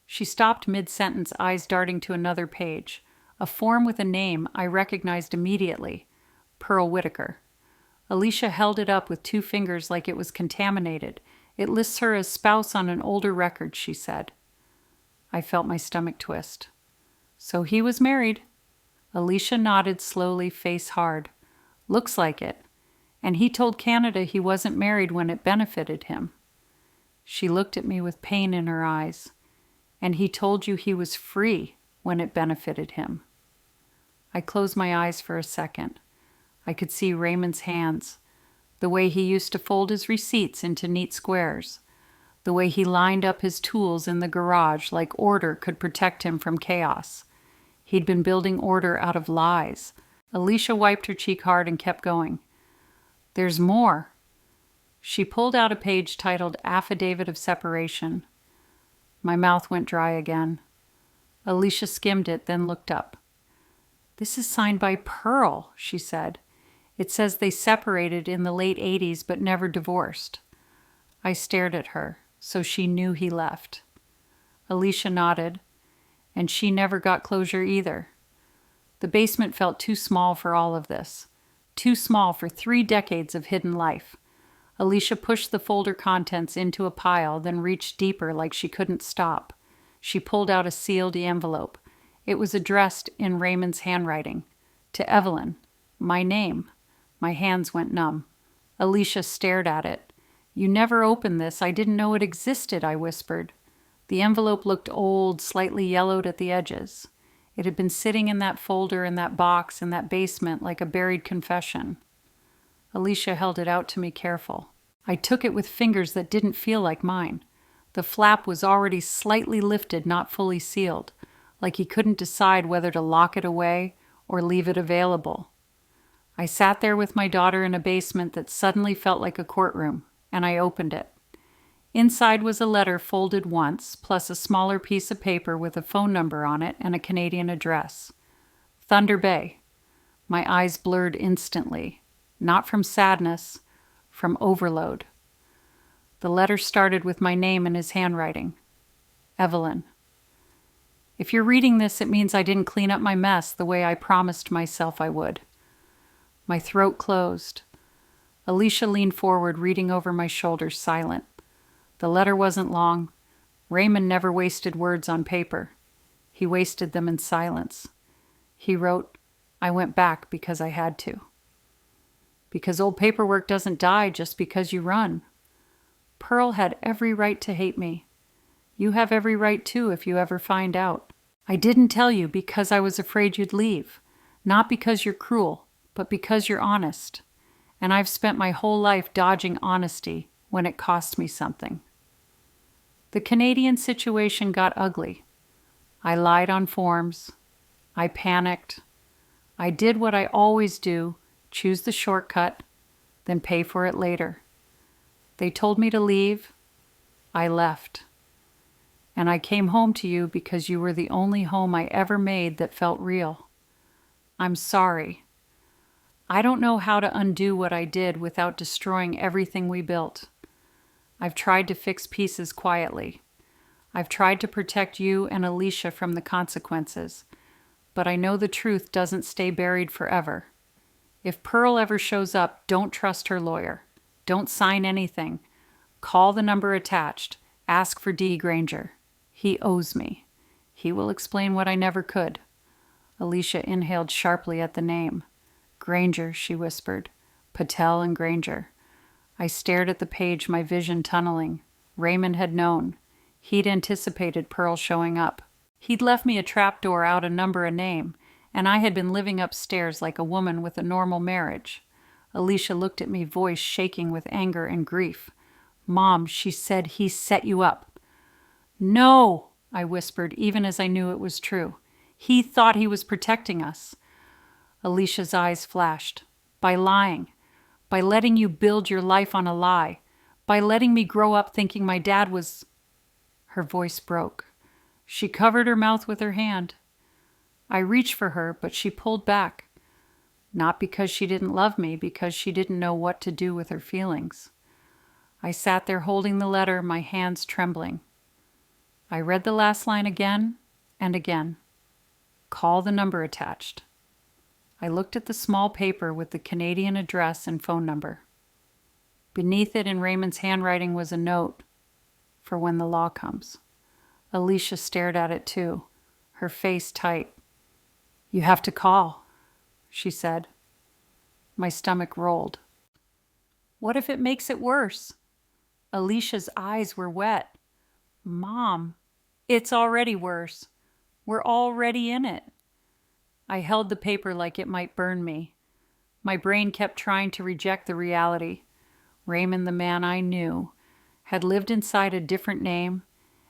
She stopped mid-sentence, eyes darting to another page. A form with a name I recognized immediately. Pearl Whitaker. Alicia held it up with 2 fingers like it was contaminated. It lists her as spouse on an older record, she said. I felt my stomach twist. So he was married. Alicia nodded slowly, face hard. Looks like it. And he told Canada he wasn't married when it benefited him. She looked at me with pain in her eyes. And he told you he was free when it benefited him. I closed my eyes for a second. I could see Raymond's hands, the way he used to fold his receipts into neat squares, the way he lined up his tools in the garage like order could protect him from chaos. He'd been building order out of lies. Alicia wiped her cheek hard and kept going. There's more. She pulled out a page titled Affidavit of Separation. My mouth went dry again. Alicia skimmed it, then looked up. This is signed by Pearl, she said. It says they separated in the late 80s but never divorced. I stared at her, so she knew he left. Alicia nodded, and she never got closure either. The basement felt too small for all of this. Too small for 3 decades of hidden life. Alicia pushed the folder contents into a pile, then reached deeper like she couldn't stop. She pulled out a sealed envelope. It was addressed in Raymond's handwriting. To Evelyn. My name. My hands went numb. Alicia stared at it. You never opened this. I didn't know it existed, I whispered. The envelope looked old, slightly yellowed at the edges. It had been sitting in that folder, in that box, in that basement like a buried confession. Alicia held it out to me careful. I took it with fingers that didn't feel like mine. The flap was already slightly lifted, not fully sealed, like he couldn't decide whether to lock it away or leave it available. I sat there with my daughter in a basement that suddenly felt like a courtroom, and I opened it. Inside was a letter folded once, plus a smaller piece of paper with a phone number on it and a Canadian address. Thunder Bay. My eyes blurred instantly. Not from sadness, from overload. The letter started with my name in his handwriting. Evelyn. If you're reading this, it means I didn't clean up my mess the way I promised myself I would. My throat closed. Alicia leaned forward, reading over my shoulder, silent. The letter wasn't long. Raymond never wasted words on paper. He wasted them in silence. He wrote, I went back because I had to. Because old paperwork doesn't die just because you run. Pearl had every right to hate me. You have every right too if you ever find out. I didn't tell you because I was afraid you'd leave. Not because you're cruel, but because you're honest. And I've spent my whole life dodging honesty when it cost me something. The Canadian situation got ugly. I lied on forms. I panicked. I did what I always do, choose the shortcut, then pay for it later. They told me to leave. I left. And I came home to you because you were the only home I ever made that felt real. I'm sorry. I don't know how to undo what I did without destroying everything we built. I've tried to fix pieces quietly. I've tried to protect you and Alicia from the consequences. But I know the truth doesn't stay buried forever. If Pearl ever shows up, don't trust her lawyer. Don't sign anything. Call the number attached. Ask for D. Granger. He owes me. He will explain what I never could. Alicia inhaled sharply at the name. Granger, she whispered. Patel and Granger. I stared at the page, my vision tunneling. Raymond had known. He'd anticipated Pearl showing up. He'd left me a trapdoor out a number, a name, and I had been living upstairs like a woman with a normal marriage. Alicia looked at me, voice shaking with anger and grief. Mom, she said he set you up. No, I whispered, even as I knew it was true. He thought he was protecting us. Alicia's eyes flashed. By lying. By letting you build your life on a lie. By letting me grow up thinking my dad was... Her voice broke. She covered her mouth with her hand. I reached for her, but she pulled back. Not because she didn't love me, because she didn't know what to do with her feelings. I sat there holding the letter, my hands trembling. I read the last line again and again. Call the number attached. I looked at the small paper with the Canadian address and phone number. Beneath it in Raymond's handwriting was a note for when the law comes. Alicia stared at it too, her face tight. You have to call, she said. My stomach rolled. What if it makes it worse? Alicia's eyes were wet. Mom, it's already worse. We're already in it. I held the paper like it might burn me. My brain kept trying to reject the reality. Raymond, the man I knew, had lived inside a different name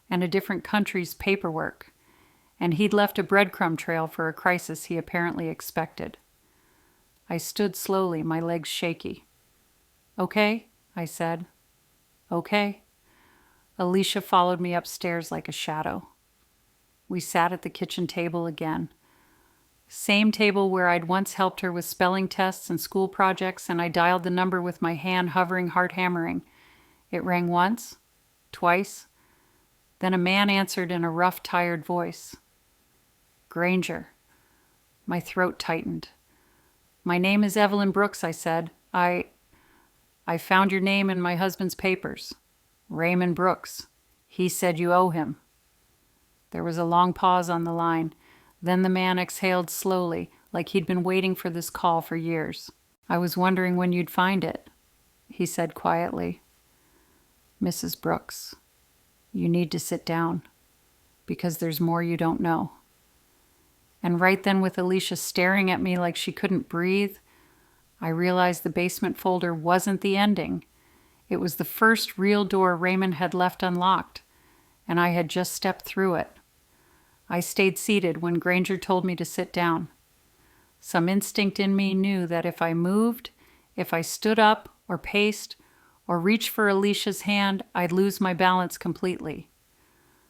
and a different country's paperwork, and he'd left a breadcrumb trail for a crisis he apparently expected. I stood slowly, my legs shaky. "Okay," I said. "Okay." Alicia followed me upstairs like a shadow. We sat at the kitchen table again. Same table where I'd once helped her with spelling tests and school projects, and I dialed the number with my hand hovering, heart hammering. It rang once, twice. Then a man answered in a rough, tired voice. "Granger." My throat tightened. "My name is Evelyn Brooks," I said. I found your name in my husband's papers. Raymond Brooks. He said you owe him." There was a long pause on the line. Then the man exhaled slowly, like he'd been waiting for this call for years. "I was wondering when you'd find it," he said quietly. "Mrs. Brooks, you need to sit down, because there's more you don't know." And right then, with Alicia staring at me like she couldn't breathe, I realized the basement folder wasn't the ending. It was the first real door Raymond had left unlocked, and I had just stepped through it. I stayed seated when Granger told me to sit down. Some instinct in me knew that if I moved, if I stood up or paced or reached for Alicia's hand, I'd lose my balance completely.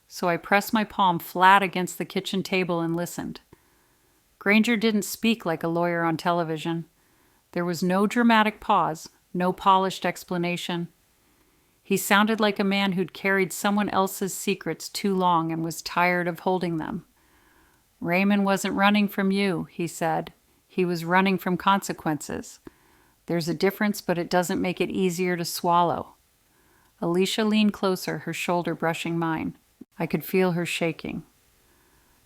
So I pressed my palm flat against the kitchen table and listened. Granger didn't speak like a lawyer on television. There was no dramatic pause, no polished explanation. He sounded like a man who'd carried someone else's secrets too long and was tired of holding them. "Raymond wasn't running from you," he said. "He was running from consequences. There's a difference, but it doesn't make it easier to swallow." Alicia leaned closer, her shoulder brushing mine. I could feel her shaking.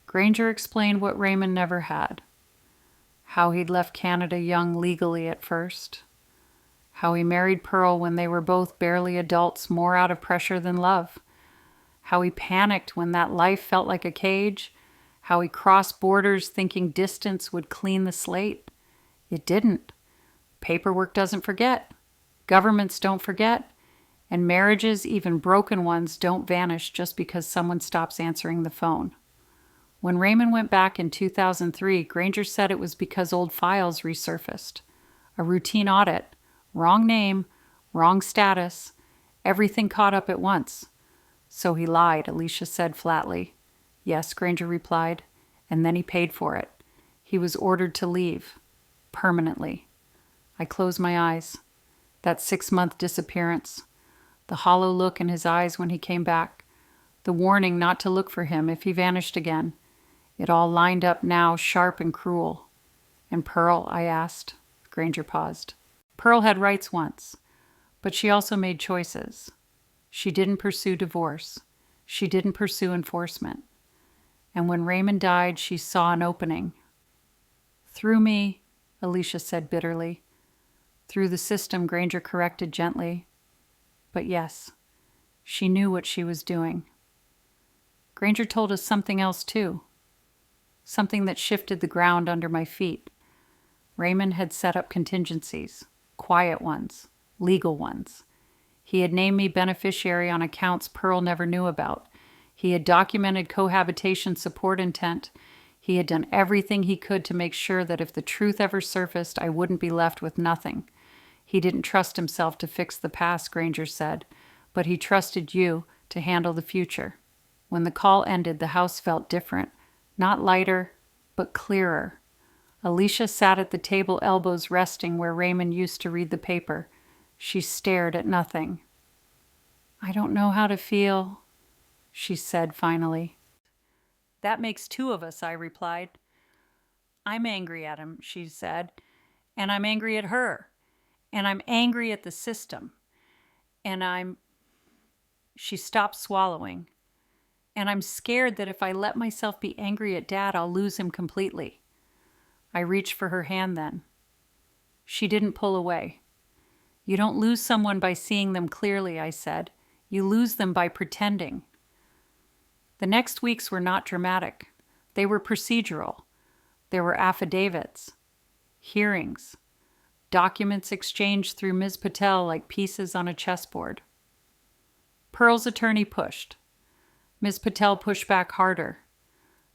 Granger explained what Raymond never had. How he'd left Canada young legally at first. How he married Pearl when they were both barely adults, more out of pressure than love. How he panicked when that life felt like a cage. How he crossed borders thinking distance would clean the slate. It didn't. Paperwork doesn't forget. Governments don't forget. And marriages, even broken ones, don't vanish just because someone stops answering the phone. When Raymond went back in 2003, Granger said it was because old files resurfaced. A routine audit. Wrong name, wrong status, everything caught up at once. "So he lied," Alicia said flatly. "Yes," Granger replied, "and then he paid for it. He was ordered to leave. Permanently." I closed my eyes. That 6-month disappearance. The hollow look in his eyes when he came back. The warning not to look for him if he vanished again. It all lined up now, sharp and cruel. "And Pearl?" I asked. Granger paused. "Pearl had rights once, but she also made choices. She didn't pursue divorce. She didn't pursue enforcement. And when Raymond died, she saw an opening." "Through me," Alicia said bitterly. "Through the system," Granger corrected gently. "But yes, she knew what she was doing." Granger told us something else too. Something that shifted the ground under my feet. Raymond had set up contingencies. Quiet ones. Legal ones. He had named me beneficiary on accounts Pearl never knew about. He had documented cohabitation support intent. He had done everything he could to make sure that if the truth ever surfaced, I wouldn't be left with nothing. He didn't trust himself to fix the past, Granger said, but he trusted you to handle the future. When the call ended, the house felt different. Not lighter, but clearer. Alicia sat at the table, elbows resting where Raymond used to read the paper. She stared at nothing. "I don't know how to feel," she said finally. "That makes two of us," I replied. "I'm angry at him," she said, "and I'm angry at her, and I'm angry at the system, and She stopped swallowing. "And I'm scared that if I let myself be angry at Dad, I'll lose him completely." I reached for her hand then. She didn't pull away. "You don't lose someone by seeing them clearly," I said. "You lose them by pretending." The next weeks were not dramatic. They were procedural. There were affidavits, hearings, documents exchanged through Ms. Patel like pieces on a chessboard. Pearl's attorney pushed. Ms. Patel pushed back harder.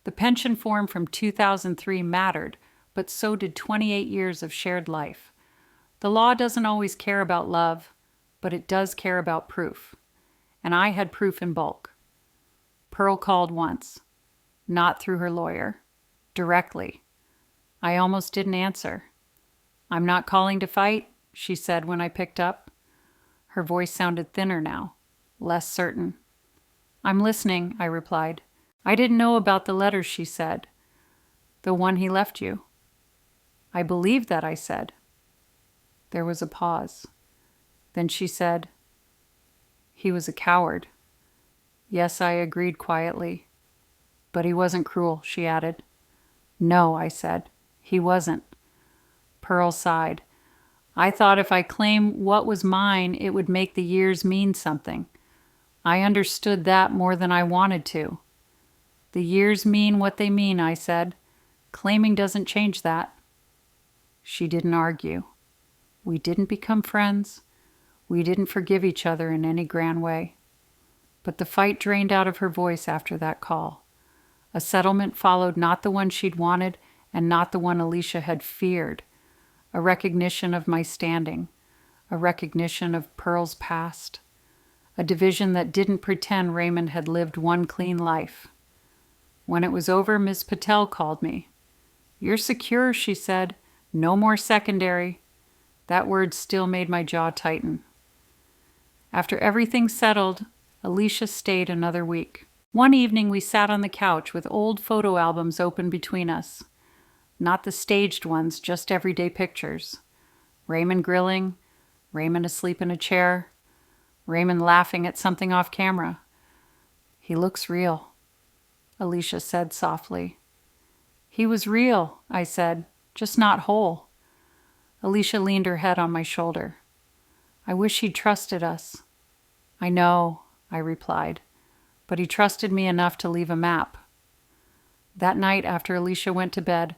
The pension form from 2003 mattered, but so did 28 years of shared life. The law doesn't always care about love, but it does care about proof. And I had proof in bulk. Pearl called once, not through her lawyer, directly. I almost didn't answer. "I'm not calling to fight," she said when I picked up. Her voice sounded thinner now, less certain. "I'm listening," I replied. "I didn't know about the letter," she said. "The one he left you." "I believe that," I said. There was a pause. Then she said, "He was a coward." "Yes," I agreed quietly. "But he wasn't cruel," she added. "No," I said. "He wasn't." Pearl sighed. "I thought if I claimed what was mine, it would make the years mean something. I understood that more than I wanted to." "The years mean what they mean," I said. "Claiming doesn't change that." She didn't argue. We didn't become friends. We didn't forgive each other in any grand way. But the fight drained out of her voice after that call. A settlement followed, not the one she'd wanted and not the one Alicia had feared. A recognition of my standing. A recognition of Pearl's past. A division that didn't pretend Raymond had lived one clean life. When it was over, Ms. Patel called me. "You're secure," she said. "No more secondary." That word still made my jaw tighten. After everything settled, Alicia stayed another week. One evening we sat on the couch with old photo albums open between us. Not the staged ones, just everyday pictures. Raymond grilling, Raymond asleep in a chair, Raymond laughing at something off camera. "He looks real," Alicia said softly. "He was real," I said, "just not whole." Alicia leaned her head on my shoulder. "I wish he'd trusted us." "I know," I replied, "but he trusted me enough to leave a map." That night after Alicia went to bed,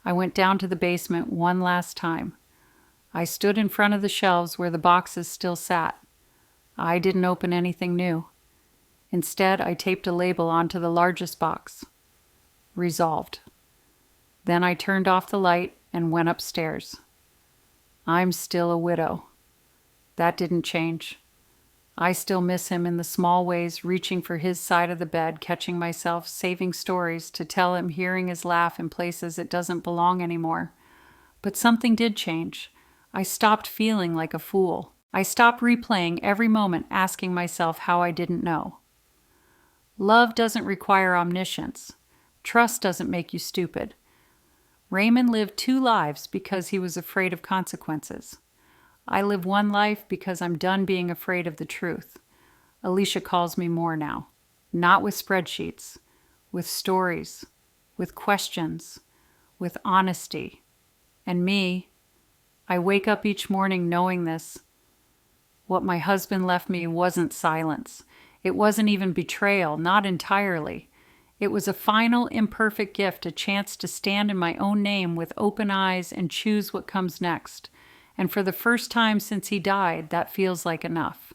I went down to the basement one last time. I stood in front of the shelves where the boxes still sat. I didn't open anything new. Instead, I taped a label onto the largest box. Resolved. Then I turned off the light and went upstairs. I'm still a widow. That didn't change. I still miss him in the small ways, reaching for his side of the bed, catching myself saving stories to tell him, hearing his laugh in places it doesn't belong anymore. But something did change. I stopped feeling like a fool. I stopped replaying every moment, asking myself how I didn't know. Love doesn't require omniscience. Trust doesn't make you stupid. Raymond lived 2 lives because he was afraid of consequences. I live 1 life because I'm done being afraid of the truth. Alicia calls me more now. Not with spreadsheets, with stories, with questions, with honesty. And me, I wake up each morning knowing this. What my husband left me wasn't silence. It wasn't even betrayal, not entirely. It was a final, imperfect gift, a chance to stand in my own name with open eyes and choose what comes next. And for the first time since he died, that feels like enough.